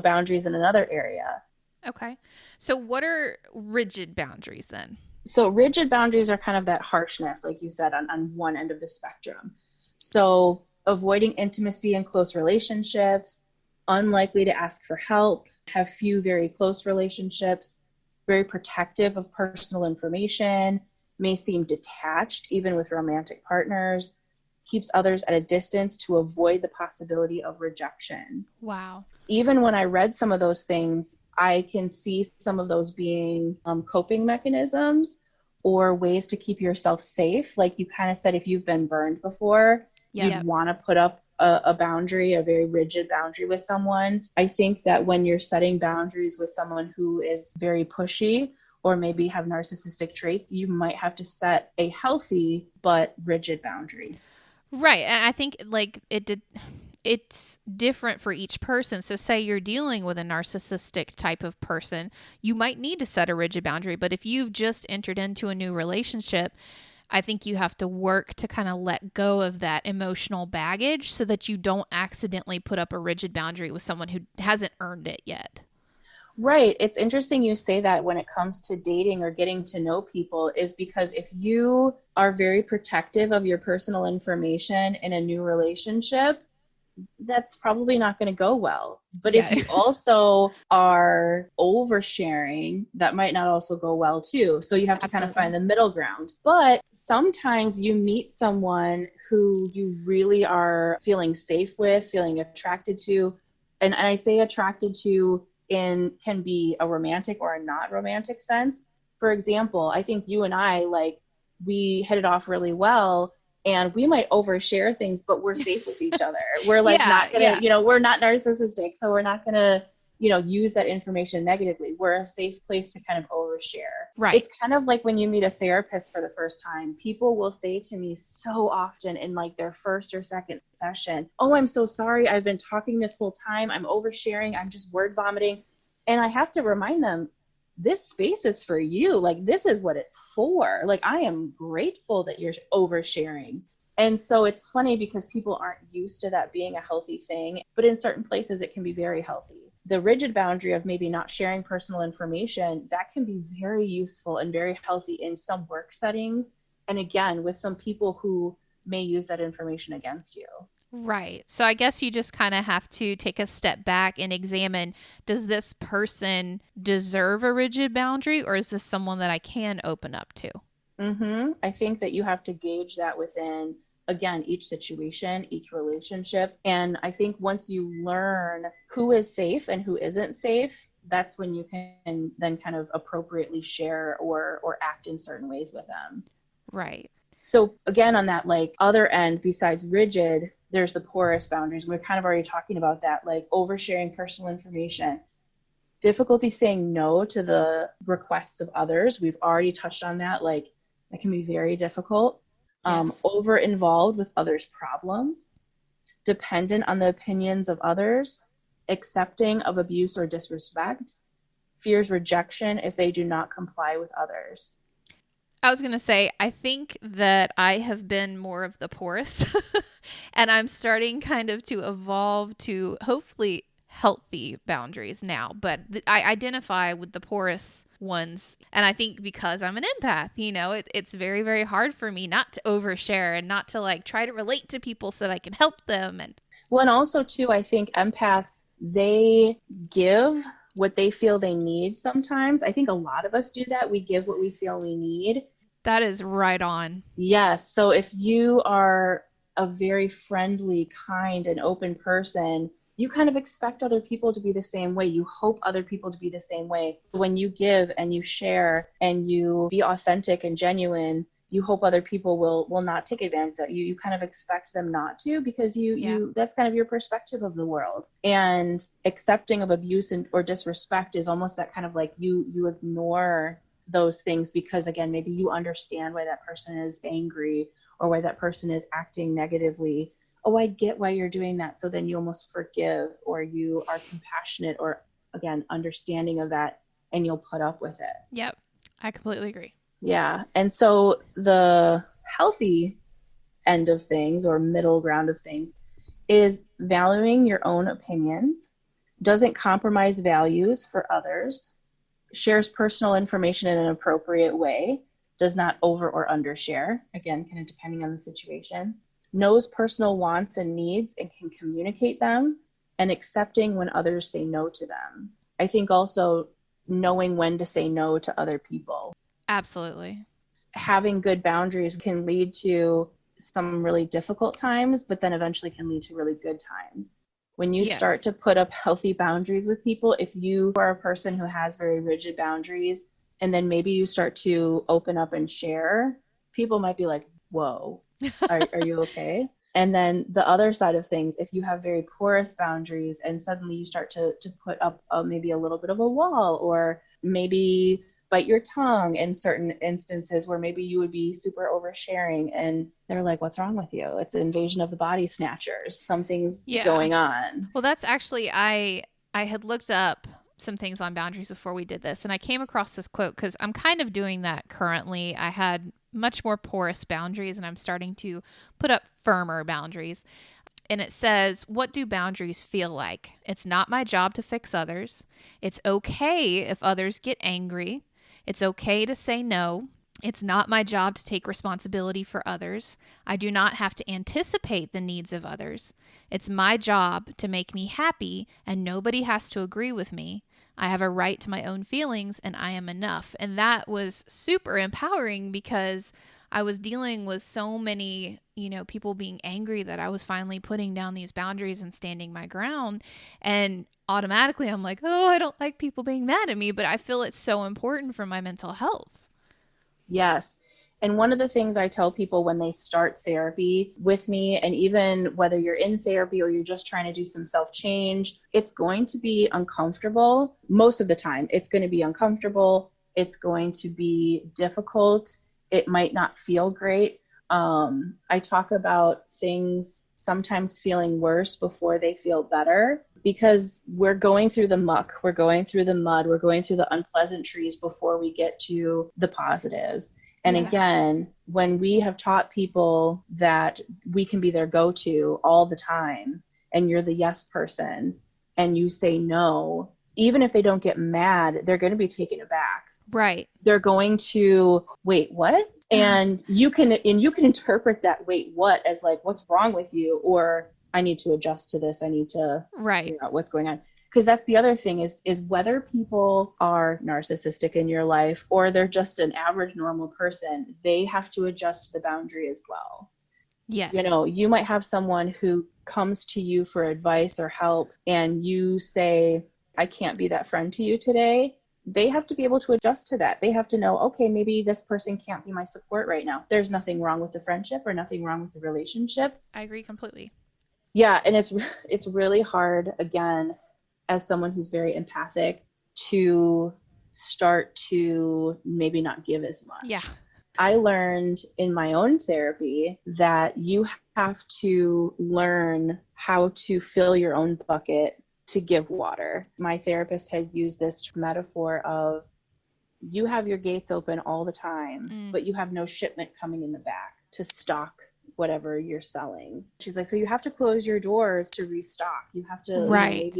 boundaries in another area. Okay. So what are rigid boundaries then? So rigid boundaries are kind of that harshness, like you said, on one end of the spectrum. So avoiding intimacy in close relationships, unlikely to ask for help, have few very close relationships, very protective of personal information, may seem detached even with romantic partners, keeps others at a distance to avoid the possibility of rejection. Wow. Even when I read some of those things, I can see some of those being coping mechanisms or ways to keep yourself safe. Like you kind of said, if you've been burned before, you'd want to put up a boundary, a very rigid boundary with someone. I think that when you're setting boundaries with someone who is very pushy or maybe have narcissistic traits, you might have to set a healthy but rigid boundary. Right. And I think like it's different for each person. So say you're dealing with a narcissistic type of person, you might need to set a rigid boundary, but if you've just entered into a new relationship, I think you have to work to kind of let go of that emotional baggage so that you don't accidentally put up a rigid boundary with someone who hasn't earned it yet. Right. It's interesting you say that when it comes to dating or getting to know people, is because if you are very protective of your personal information in a new relationship, that's probably not going to go well. But if Yeah. you also are oversharing, that might not also go well too. So you have to kind of find Absolutely. the middle ground. But sometimes you meet someone who you really are feeling safe with, feeling attracted to. And I say attracted to in can be a romantic or a not romantic sense. For example, I think you and I, like, we hit it off really well, and we might overshare things, but we're safe with each other. We're like Yeah. not gonna, Yeah. we're not narcissistic, so we're not gonna, use that information negatively. We're a safe place to kind of overshare. Right. It's kind of like when you meet a therapist for the first time. People will say to me so often in like their first or second session, "Oh, I'm so sorry. I've been talking this whole time. I'm oversharing. I'm just word vomiting." And I have to remind them, this space is for you. Like, this is what it's for. Like, I am grateful that you're oversharing. And so it's funny because people aren't used to that being a healthy thing, but in certain places it can be very healthy. The rigid boundary of maybe not sharing personal information, that can be very useful and very healthy in some work settings. And again, with some people who may use that information against you. Right. So I guess you just kind of have to take a step back and examine, does this person deserve a rigid boundary, or is this someone that I can open up to? I think that you have to gauge that within, again, each situation, each relationship. And I think once you learn who is safe and who isn't safe, that's when you can then kind of appropriately share or act in certain ways with them. Right. So again, on that like other end, besides rigid, there's the porous boundaries. We're kind of already talking about that, like oversharing personal information, difficulty saying no to the requests of others. We've already touched on that. Like, that can be very difficult. Yes. Over involved with others' problems, dependent on the opinions of others, accepting of abuse or disrespect, fears rejection if they do not comply with others. I was going to say, I think that I have been more of the porous and I'm starting kind of to evolve to hopefully healthy boundaries now. But I identify with the porous ones. And I think because I'm an empath, it's very, very hard for me not to overshare and not to like try to relate to people so that I can help them. And Well, and also too, I think empaths, they give what they feel they need sometimes. I think a lot of us do that. We give what we feel we need. that is right on. Yes. So if you are a very friendly, kind, and open person, you kind of expect other people to be the same way. You hope other people to be the same way. When you give and you share and you be authentic and genuine, you hope other people will not take advantage of you. You kind of expect them not to, because Yeah. you that's kind of your perspective of the world. And accepting of abuse or disrespect is almost that kind of like you ignore those things because, again, maybe you understand why that person is angry or why that person is acting negatively. Oh, I get why you're doing that. So then you almost forgive, or you are compassionate, or again, understanding of that, and you'll put up with it. Yep. I completely agree. Yeah. And so the healthy end of things, or middle ground of things, is valuing your own opinions, doesn't compromise values for others, shares personal information in an appropriate way, does not over or undershare, again, kind of depending on the situation, knows personal wants and needs and can communicate them, and accepting when others say no to them. I think also knowing when to say no to other people. Absolutely. Having good boundaries can lead to some really difficult times, but then eventually can lead to really good times. When you Yeah. start to put up healthy boundaries with people, if you are a person who has very rigid boundaries, and then maybe you start to open up and share, people might be like, whoa, are you okay? And then the other side of things, if you have very porous boundaries and suddenly you start to put up maybe a little bit of a wall, or maybe bite your tongue in certain instances where maybe you would be super oversharing, and they're like, what's wrong with you? It's an invasion of the body snatchers. Something's Yeah. going on. Well, that's actually I had looked up some things on boundaries before we did this, and I came across this quote because I'm kind of doing that currently. I had much more porous boundaries, and I'm starting to put up firmer boundaries. And it says, "What do boundaries feel like? It's not my job to fix others. It's okay if others get angry. It's okay to say no. It's not my job to take responsibility for others. I do not have to anticipate the needs of others. It's my job to make me happy, and nobody has to agree with me. I have a right to my own feelings, and I am enough. And that was super empowering because I was dealing with so many, people being angry that I was finally putting down these boundaries and standing my ground. And automatically I'm like, oh, I don't like people being mad at me, but I feel it's so important for my mental health. Yes. And one of the things I tell people when they start therapy with me, and even whether you're in therapy or you're just trying to do some self change, it's going to be uncomfortable. Most of the time, it's going to be uncomfortable. It's going to be difficult. It might not feel great. I talk about things sometimes feeling worse before they feel better because we're going through the muck, we're going through the mud, we're going through the unpleasantries before we get to the positives. And Yeah. again, when we have taught people that we can be their go-to all the time, and you're the yes person, and you say no, even if they don't get mad, they're going to be taken aback. Right. They're going to, wait, what? And you can interpret that wait, what as like, what's wrong with you? Or I need to adjust to this. I need to Right. figure out what's going on. Because that's the other thing is whether people are narcissistic in your life or they're just an average normal person, they have to adjust the boundary as well. Yes. You might have someone who comes to you for advice or help and you say, I can't be that friend to you today. They have to be able to adjust to that. They have to know, okay, maybe this person can't be my support right now. There's nothing wrong with the friendship or nothing wrong with the relationship. I agree completely. Yeah, and it's really hard, again, as someone who's very empathic, to start to maybe not give as much. Yeah. I learned in my own therapy that you have to learn how to fill your own bucket to give water. My therapist had used this metaphor of you have your gates open all the time, but you have no shipment coming in the back to stock whatever you're selling. She's like, so you have to close your doors to restock. You have to, Right.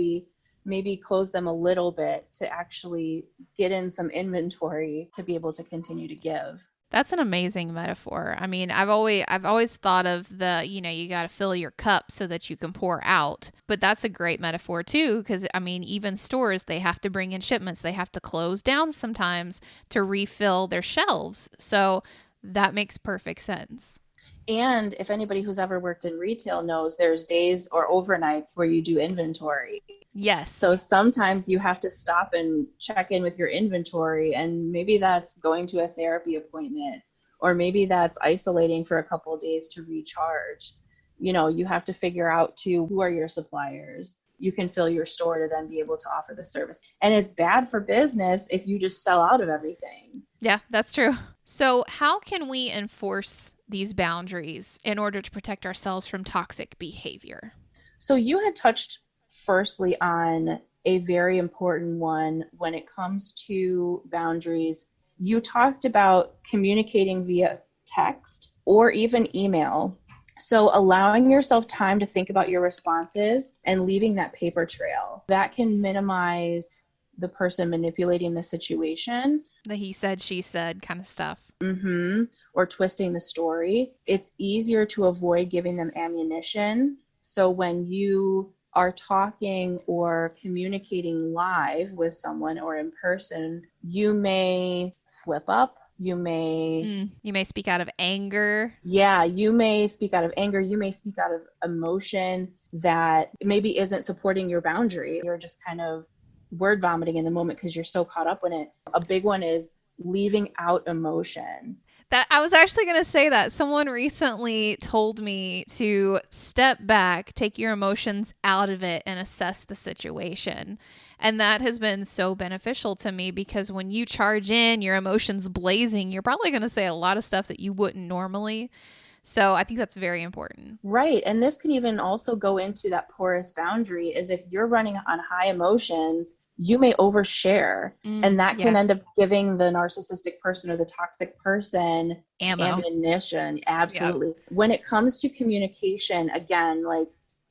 maybe close them a little bit to actually get in some inventory to be able to continue to give. That's an amazing metaphor. I mean, I've always thought of the, you got to fill your cup so that you can pour out. But that's a great metaphor too because I mean, even stores, they have to bring in shipments. They have to close down sometimes to refill their shelves. So that makes perfect sense. And if anybody who's ever worked in retail knows, there's days or overnights where you do inventory. Yes. So sometimes you have to stop and check in with your inventory, and maybe that's going to a therapy appointment, or maybe that's isolating for a couple of days to recharge. You have to figure out too, who are your suppliers. You can fill your store to then be able to offer the service. And it's bad for business if you just sell out of everything. Yeah, that's true. So, how can we enforce these boundaries in order to protect ourselves from toxic behavior? So you had touched firstly on a very important one when it comes to boundaries. You talked about communicating via text or even email. So allowing yourself time to think about your responses and leaving that paper trail, that can minimize the person manipulating the situation. The he said, she said kind of stuff. Or twisting the story. It's easier to avoid giving them ammunition. So when you are talking or communicating live with someone or in person, you may slip up. You may speak out of anger. Yeah, you may speak out of anger. You may speak out of emotion that maybe isn't supporting your boundary. You're just kind of word vomiting in the moment because you're so caught up in it. A big one is leaving out emotion. That I was actually going to say that someone recently told me to step back, take your emotions out of it and assess the situation. And that has been so beneficial to me because when you charge in, your emotions blazing, you're probably going to say a lot of stuff that you wouldn't normally. So I think that's very important. Right. And this can even also go into that porous boundary is if you're running on high emotions, you may overshare. And that can end up giving the narcissistic person or the toxic person ammunition. Absolutely. Yep. When it comes to communication, again, like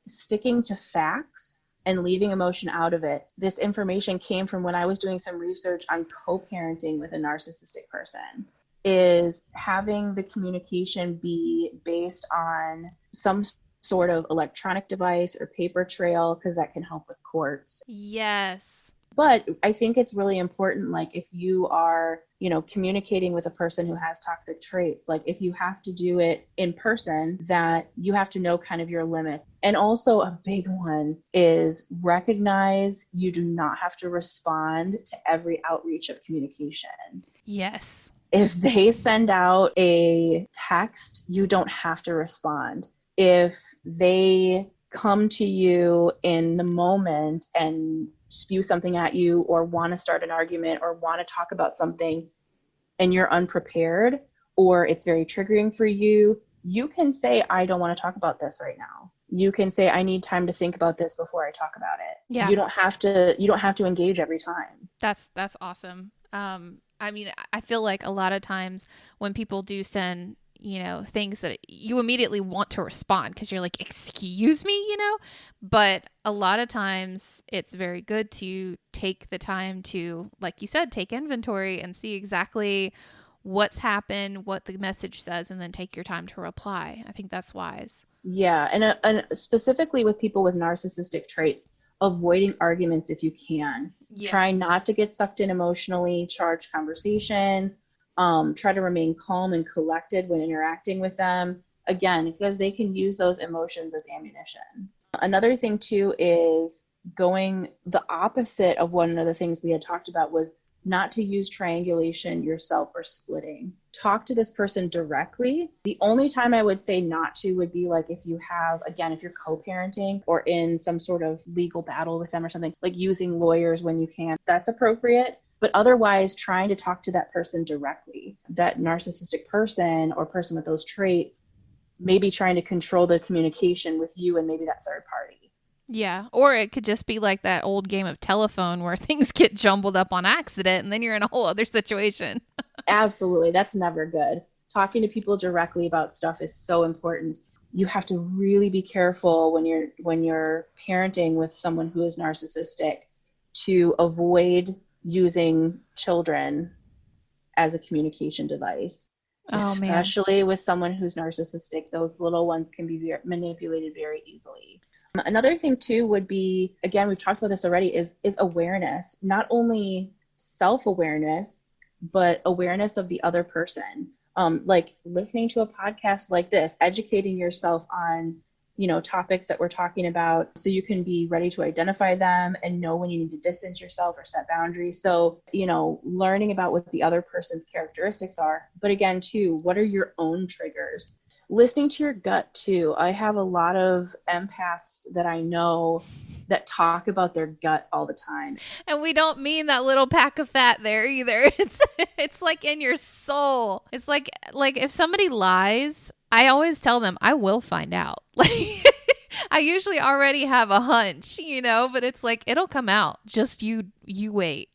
sticking to facts and leaving emotion out of it. This information came from when I was doing some research on co-parenting with a narcissistic person. is having the communication be based on some sort of electronic device or paper trail, because that can help with courts. Yes. But I think it's really important, like if you are, communicating with a person who has toxic traits, like if you have to do it in person, that you have to know kind of your limits. And also a big one is recognize you do not have to respond to every outreach of communication. Yes. If they send out a text, you don't have to respond. If they come to you in the moment and spew something at you, or want to start an argument, or want to talk about something, and you're unprepared, or it's very triggering for you, you can say, I don't want to talk about this right now. You can say, I need time to think about this before I talk about it. Yeah. You don't have to engage every time. That's awesome. I mean, I feel like a lot of times when people do send, things that you immediately want to respond because you're like, excuse me, but a lot of times it's very good to take the time to, like you said, take inventory and see exactly what's happened, what the message says, and then take your time to reply. I think that's wise. Yeah, and specifically with people with narcissistic traits, avoiding arguments if you can. Yeah. Try not to get sucked in emotionally charged conversations. Try to remain calm and collected when interacting with them. Again, because they can use those emotions as ammunition. Another thing too is going the opposite of one of the things we had talked about was not to use triangulation yourself or splitting. Talk to this person directly. The only time I would say not to would be like if you have, again, if you're co-parenting or in some sort of legal battle with them or something, like using lawyers when you can, that's appropriate. But otherwise, trying to talk to that person directly, that narcissistic person or person with those traits, maybe trying to control the communication with you and maybe that third party. Yeah. Or it could just be like that old game of telephone where things get jumbled up on accident and then you're in a whole other situation. Absolutely. That's never good. Talking to people directly about stuff is so important. You have to really be careful when you're parenting with someone who is narcissistic to avoid using children as a communication device. Oh, man. Especially with someone who's narcissistic, those little ones can be manipulated very easily. Another thing too would be, again, we've talked about this already, is awareness. Not only self-awareness, but awareness of the other person. Like listening to a podcast like this, educating yourself on, topics that we're talking about, so you can be ready to identify them and know when you need to distance yourself or set boundaries. So, learning about what the other person's characteristics are. But again, too, what are your own triggers? Listening to your gut too. I have a lot of empaths that I know that talk about their gut all the time. And we don't mean that little pack of fat there either. It's like in your soul. It's like if somebody lies, I always tell them I will find out. Like I usually already have a hunch, but it's like it'll come out. Just you wait.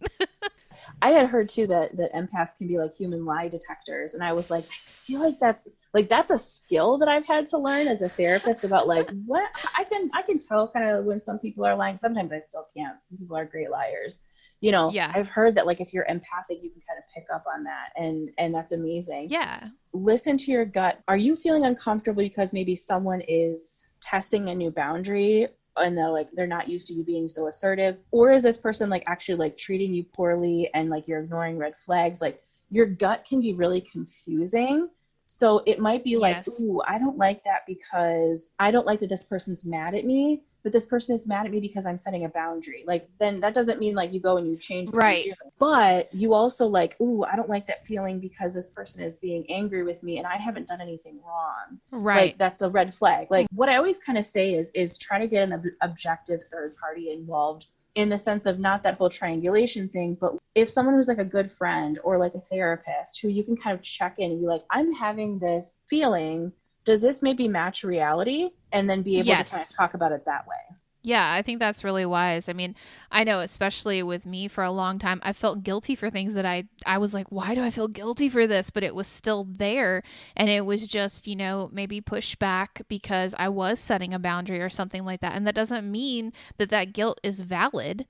I had heard too that empaths can be like human lie detectors, and I was like, I feel like that's a skill that I've had to learn as a therapist about like what I can tell kind of when some people are lying. Sometimes I still can't. People are great liars. Yeah. I've heard that like if you're empathic, you can kind of pick up on that, and that's amazing. Yeah. Listen to your gut. Are you feeling uncomfortable because maybe someone is testing a new boundary and they're not used to you being so assertive? Or is this person like actually like treating you poorly and like you're ignoring red flags? Like your gut can be really confusing. So it might be like, Yes. ooh, I don't like that because I don't like that this person's mad at me, but this person is mad at me because I'm setting a boundary. Like, then that doesn't mean like you go and you change what Right. you're doing. But you also like, ooh, I don't like that feeling because this person is being angry with me and I haven't done anything wrong. Right. Like, that's a red flag. Like, what I always kind of say is try to get an objective third party involved, in the sense of not that whole triangulation thing, but if someone who's like a good friend or like a therapist who you can kind of check in and be like, I'm having this feeling, does this maybe match reality? And then be able to kind of talk about it that way. Yeah, I think that's really wise. I mean, I know especially with me for a long time, I felt guilty for things that I was like, why do I feel guilty for this? But it was still there. And it was just, maybe pushed back because I was setting a boundary or something like that. And that doesn't mean that guilt is valid.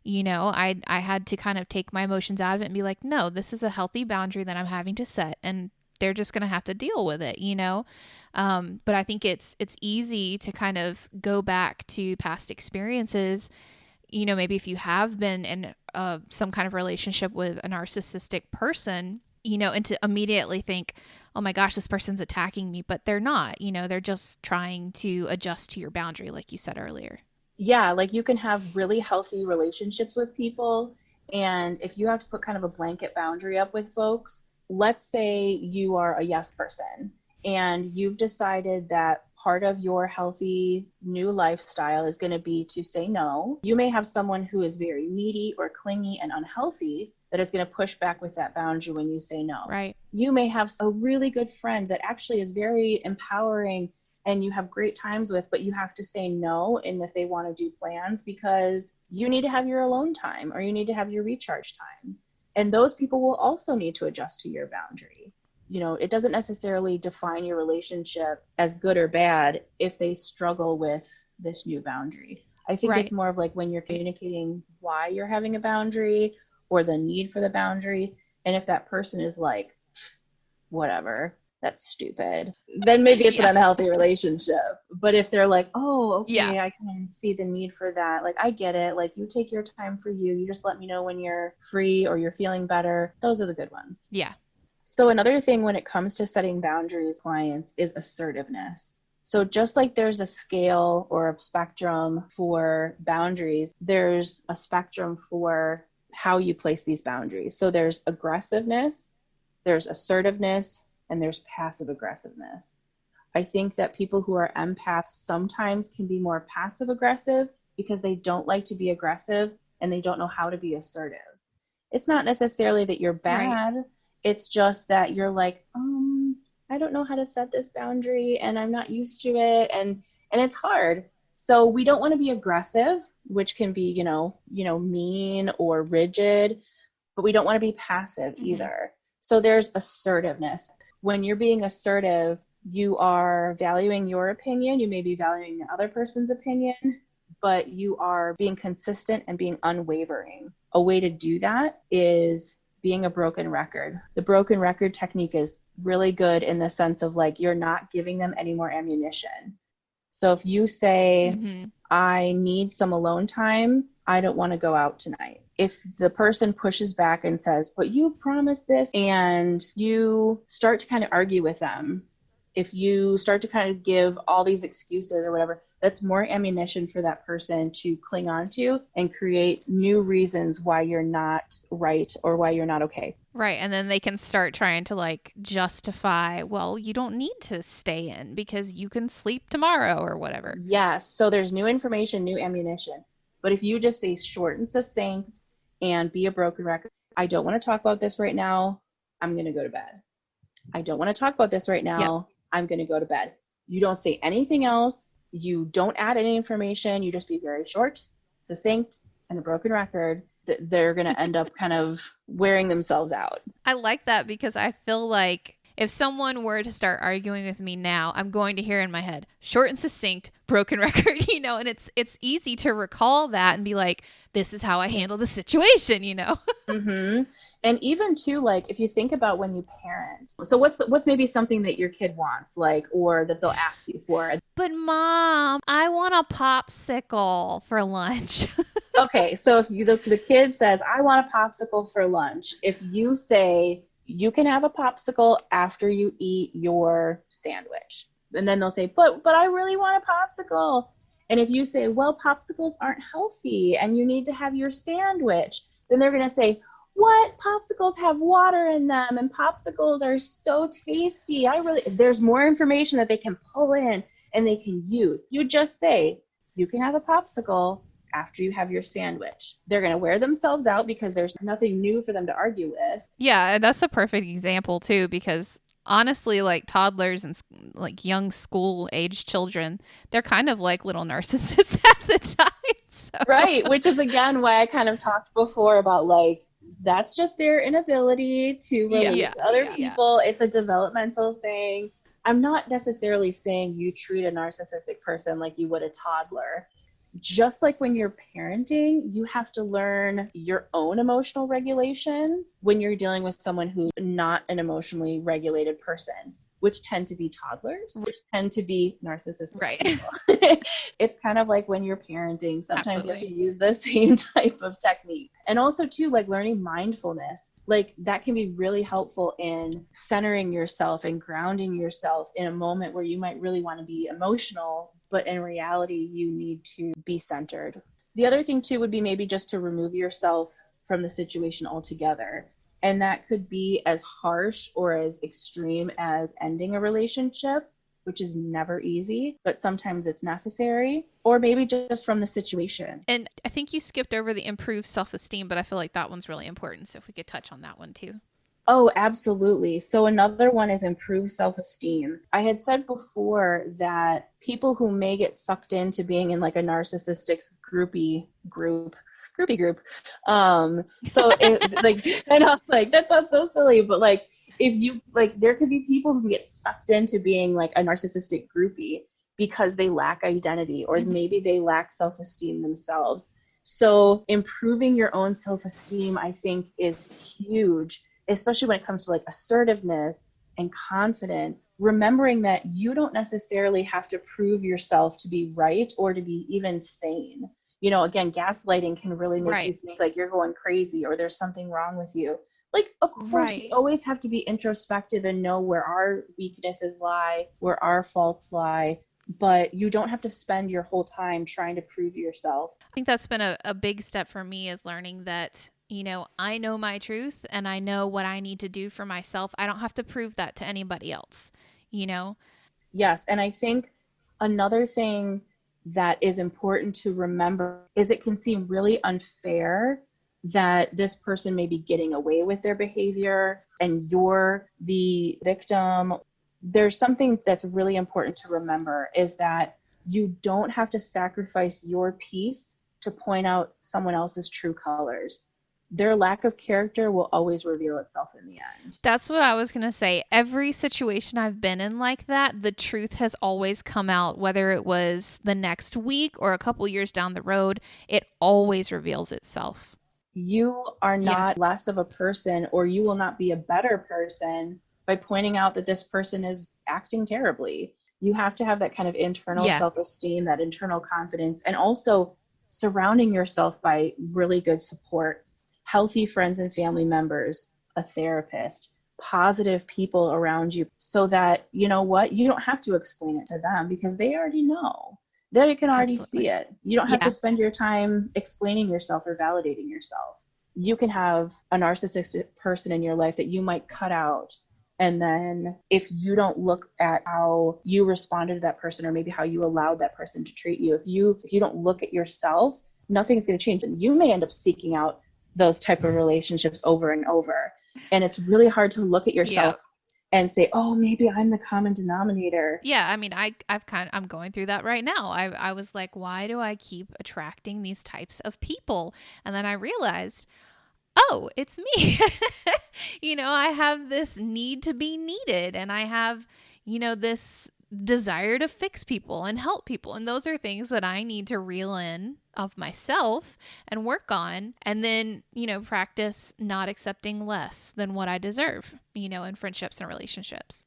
I had to kind of take my emotions out of it and be like, no, this is a healthy boundary that I'm having to set, and they're just going to have to deal with it. But I think it's easy to kind of go back to past experiences. Maybe if you have been in some kind of relationship with a narcissistic person, and to immediately think, oh my gosh, this person's attacking me, but they're not. They're just trying to adjust to your boundary, like you said earlier. Yeah, like you can have really healthy relationships with people. And if you have to put kind of a blanket boundary up with folks, let's say you are a yes person and you've decided that part of your healthy new lifestyle is going to be to say no. You may have someone who is very needy or clingy and unhealthy that is going to push back with that boundary when you say no. Right. You may have a really good friend that actually is very empowering and you have great times with, but you have to say no. And if they want to do plans, because you need to have your alone time or you need to have your recharge time. And those people will also need to adjust to your boundary. It doesn't necessarily define your relationship as good or bad if they struggle with this new boundary. I think Right. it's more of like when you're communicating why you're having a boundary or the need for the boundary. And if that person is like, whatever, that's stupid, then maybe it's an Yeah. unhealthy relationship. But if they're like, oh, Yeah. okay, I can see the need for that. Like, I get it. Like, you take your time for you. You just let me know when you're free or you're feeling better. Those are the good ones. Yeah. So another thing when it comes to setting boundaries, clients, is assertiveness. So just like there's a scale or a spectrum for boundaries, there's a spectrum for how you place these boundaries. So there's aggressiveness, there's assertiveness, and there's passive aggressiveness. I think that people who are empaths sometimes can be more passive aggressive because they don't like to be aggressive and they don't know how to be assertive. It's not necessarily that you're Right. bad. It's just that you're like, I don't know how to set this boundary and I'm not used to it. And it's hard. So we don't want to be aggressive, which can be, mean or rigid, but we don't want to be passive Mm-hmm. either. So there's assertiveness. When you're being assertive, you are valuing your opinion. You may be valuing the other person's opinion, but you are being consistent and being unwavering. A way to do that is being a broken record. The broken record technique is really good in the sense of like, you're not giving them any more ammunition. So if you say, Mm-hmm. I need some alone time, I don't want to go out tonight. If the person pushes back and says, but you promised this, and you start to kind of argue with them, if you start to kind of give all these excuses or whatever, that's more ammunition for that person to cling on to and create new reasons why you're not right or why you're not okay. Right. And then they can start trying to like justify, well, you don't need to stay in because you can sleep tomorrow or whatever. Yes. So there's new information, new ammunition. But if you just say short and succinct and be a broken record, I don't want to talk about this right now. I'm going to go to bed. I don't want to talk about this right Yep. now. I'm going to go to bed. You don't say anything else. You don't add any information. You just be very short, succinct, and a broken record that they're going to end up kind of wearing themselves out. I like that because I feel like if someone were to start arguing with me now, I'm going to hear in my head, short and succinct, broken record, and it's easy to recall that and be like, this is how I handle the situation. Mm-hmm. And even too, like if you think about when you parent, so what's maybe something that your kid wants, like, or that they'll ask you for. But mom, I want a popsicle for lunch. Okay, so if the kid says, I want a popsicle for lunch, if you say, you can have a popsicle after you eat your sandwich, and then they'll say, but I really want a popsicle. And if you say, well, popsicles aren't healthy and you need to have your sandwich, then they're going to say, what? Popsicles have water in them and popsicles are so tasty. There's more information that they can pull in and they can use. You just say, you can have a popsicle after you have your sandwich. They're going to wear themselves out because there's nothing new for them to argue with. Yeah, that's a perfect example too, because honestly, like toddlers and like young school age children, they're kind of like little narcissists at the time. So. Right. Which is again why I kind of talked before about like, that's just their inability to relate to other people. It's a developmental thing. I'm not necessarily saying you treat a narcissistic person like you would a toddler. just like when you're parenting, you have to learn your own emotional regulation when you're dealing with someone who's not an emotionally regulated person, which tend to be toddlers, which tend to be narcissistic Right. people. It's kind of like when you're parenting, sometimes you have to Absolutely. use the same type of technique. And also too, like learning mindfulness, like that can be really helpful in centering yourself and grounding yourself in a moment where you might really want to be emotional, but in reality, you need to be centered. The other thing too would be maybe just to remove yourself from the situation altogether. And that could be as harsh or as extreme as ending a relationship, which is never easy, but sometimes it's necessary, or maybe just from the situation. And I think you skipped over the improved self-esteem, but I feel like that one's really important. So if we could touch on that one too. Oh, absolutely. So another one is improved self-esteem. I had said before that people who may get sucked into being in like a narcissistic groupie group. So it, like, I know, like that sounds so silly, but like if you like, there could be people who get sucked into being like a narcissistic groupie because they lack identity or Mm-hmm. maybe they lack self-esteem themselves. So improving your own self-esteem, I think, is huge, especially when it comes to like assertiveness and confidence, remembering that you don't necessarily have to prove yourself to be right or to be even sane. You know, again, gaslighting can really make you Right. think like you're going crazy or there's something wrong with you. Like, of course, we Right. always have to be introspective and know where our weaknesses lie, where our faults lie, but you don't have to spend your whole time trying to prove yourself. I think that's been a big step for me is learning that, I know my truth and I know what I need to do for myself. I don't have to prove that to anybody else, you know? Yes. And I think another thing that is important to remember is it can seem really unfair that this person may be getting away with their behavior and you're the victim. There's something that's really important to remember is that you don't have to sacrifice your peace to point out someone else's true colors. Their lack of character will always reveal itself in the end. That's what I was going to say. Every situation I've been in like that, the truth has always come out, whether it was the next week or a couple years down the road, it always reveals itself. You are Yeah. not less of a person, or you will not be a better person by pointing out that this person is acting terribly. You have to have that kind of internal Yeah. self-esteem, that internal confidence, and also surrounding yourself by really good supports, healthy friends and family members, a therapist, positive people around you, so that, you know what, you don't have to explain it to them because they already know. They can already see Absolutely. it. You don't have to Yeah. spend your time explaining yourself or validating yourself. You can have a narcissistic person in your life that you might cut out. And then if you don't look at how you responded to that person or maybe how you allowed that person to treat you, if you don't look at yourself, nothing's going to change. And you may end up seeking out those type of relationships over and over. And it's really hard to look at Yeah. yourself and say, oh, maybe I'm the common denominator. Yeah, I mean, I'm going through that right now. I was like, why do I keep attracting these types of people? And then I realized, oh, it's me. I have this need to be needed and I have, this desire to fix people and help people. And those are things that I need to reel in of myself and work on. And then, practice not accepting less than what I deserve, in friendships and relationships.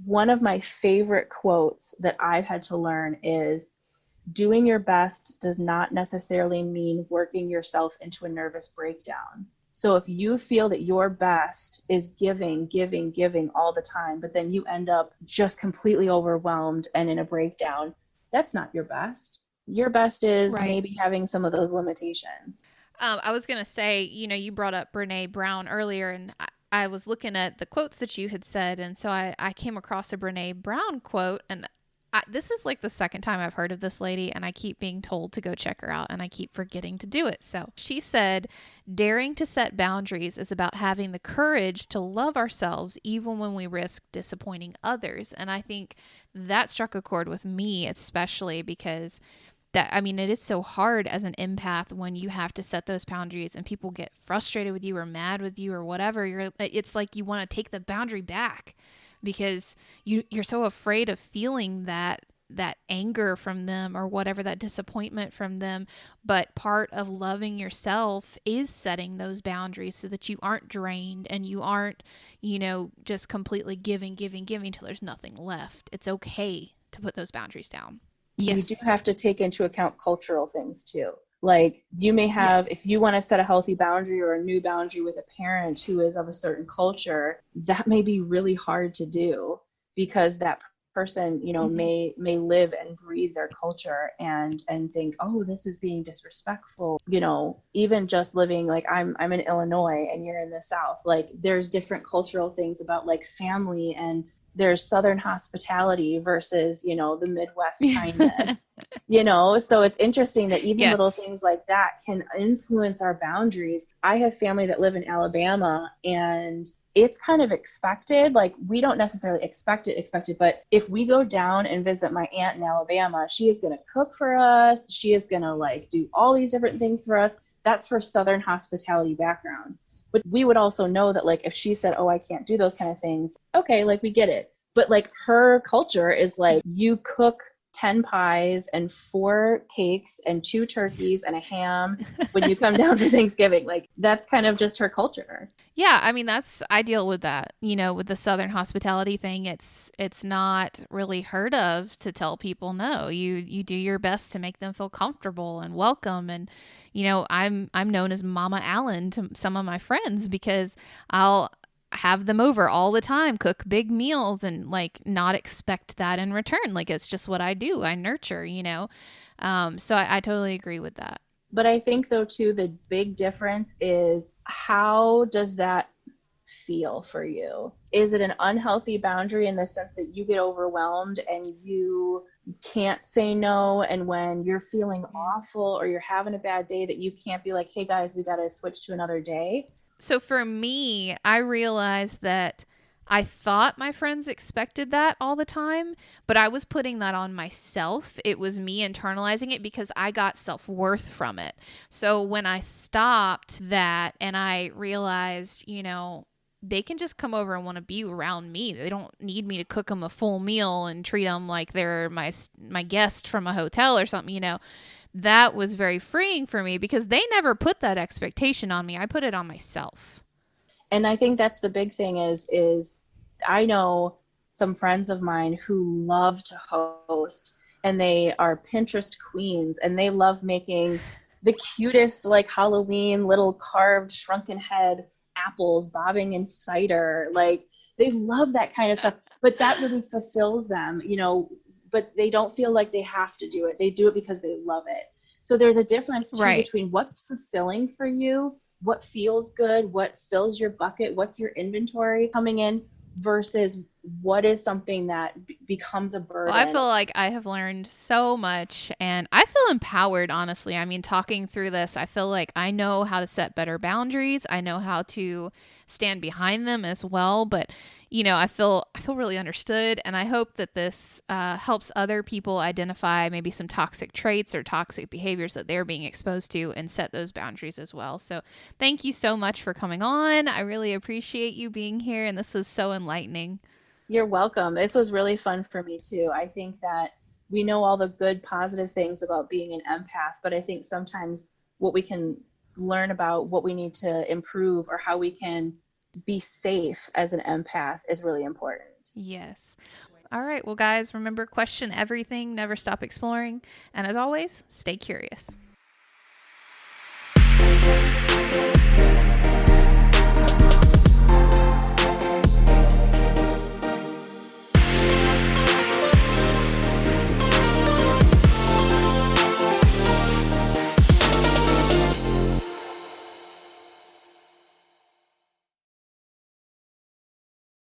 One of my favorite quotes that I've had to learn is doing your best does not necessarily mean working yourself into a nervous breakdown. So if you feel that your best is giving, giving, giving all the time, but then you end up just completely overwhelmed and in a breakdown, that's not your best. Your best is Right. maybe having some of those limitations. I was going to say, you brought up Brene Brown earlier, and I was looking at the quotes that you had said. And so I came across a Brene Brown quote. And this is like the second time I've heard of this lady, and I keep being told to go check her out, and I keep forgetting to do it. So she said, daring to set boundaries is about having the courage to love ourselves even when we risk disappointing others. And I think that struck a chord with me, especially because it is so hard as an empath when you have to set those boundaries and people get frustrated with you or mad with you or whatever. It's like you want to take the boundary back because you're so afraid of feeling that that anger from them or whatever, that disappointment from them. But part of loving yourself is setting those boundaries so that you aren't drained and you aren't, just completely giving till there's nothing left. It's okay to put those boundaries down. You do Yes. have to take into account cultural things too. Like you may have, Yes. if you want to set a healthy boundary or a new boundary with a parent who is of a certain culture, that may be really hard to do because that person, Mm-hmm. may live and breathe their culture and think, oh, this is being disrespectful. Even just living, like I'm in Illinois and you're in the South, like there's different cultural things about like family, and there's Southern hospitality versus, the Midwest kindness, so it's interesting that even little Yes. things like that can influence our boundaries. I have family that live in Alabama, and it's kind of expected. Like we don't necessarily expect it, but if we go down and visit my aunt in Alabama, she is going to cook for us. She is going to like do all these different things for us. That's her Southern hospitality background. But we would also know that like if she said, oh, I can't do those kind of things, okay, like we get it. But like her culture is like you cook 10 pies and 4 cakes and 2 turkeys and a ham when you come down for Thanksgiving. Like that's kind of just her culture. Yeah, I mean that's I deal with that. With the Southern hospitality thing, it's not really heard of to tell people no. You do your best to make them feel comfortable and welcome, and I'm known as Mama Allen to some of my friends because I'll have them over all the time, cook big meals, and like not expect that in return. Like it's just what I do. I nurture. So I totally agree with that. But I think though too the big difference is how does that feel for you? Is it an unhealthy boundary in the sense that you get overwhelmed and you can't say no, and when you're feeling awful or you're having a bad day that you can't be like, hey guys, we got to switch to another day? So for me, I realized that I thought my friends expected that all the time, but I was putting that on myself. It was me internalizing it because I got self worth from it. So when I stopped that and I realized, they can just come over and want to be around me. They don't need me to cook them a full meal and treat them like they're my guest from a hotel or something. That was very freeing for me because they never put that expectation on me. I put it on myself. And I think that's the big thing is I know some friends of mine who love to host, and they are Pinterest queens, and they love making the cutest like Halloween little carved shrunken head apples bobbing in cider. Like they love that kind of stuff, but that really fulfills them, but they don't feel like they have to do it. They do it because they love it. So there's a difference too Right. between what's fulfilling for you, what feels good, what fills your bucket, what's your inventory coming in, versus what is something that becomes a Well, I burden. feel like I have learned so much and I feel empowered, honestly. I mean, talking through this, I feel like I know how to set better boundaries. I know how to stand behind them as well. But, I feel really understood. And I hope that this helps other people identify maybe some toxic traits or toxic behaviors that they're being exposed to and set those boundaries as well. So thank you so much for coming on. I really appreciate you being here. And this was so enlightening. You're welcome. This was really fun for me too. I think that we know all the good, positive things about being an empath, but I think sometimes what we can learn about what we need to improve or how we can be safe as an empath is really important. Yes. All right. Well, guys, remember question everything, never stop exploring. And as always, stay curious.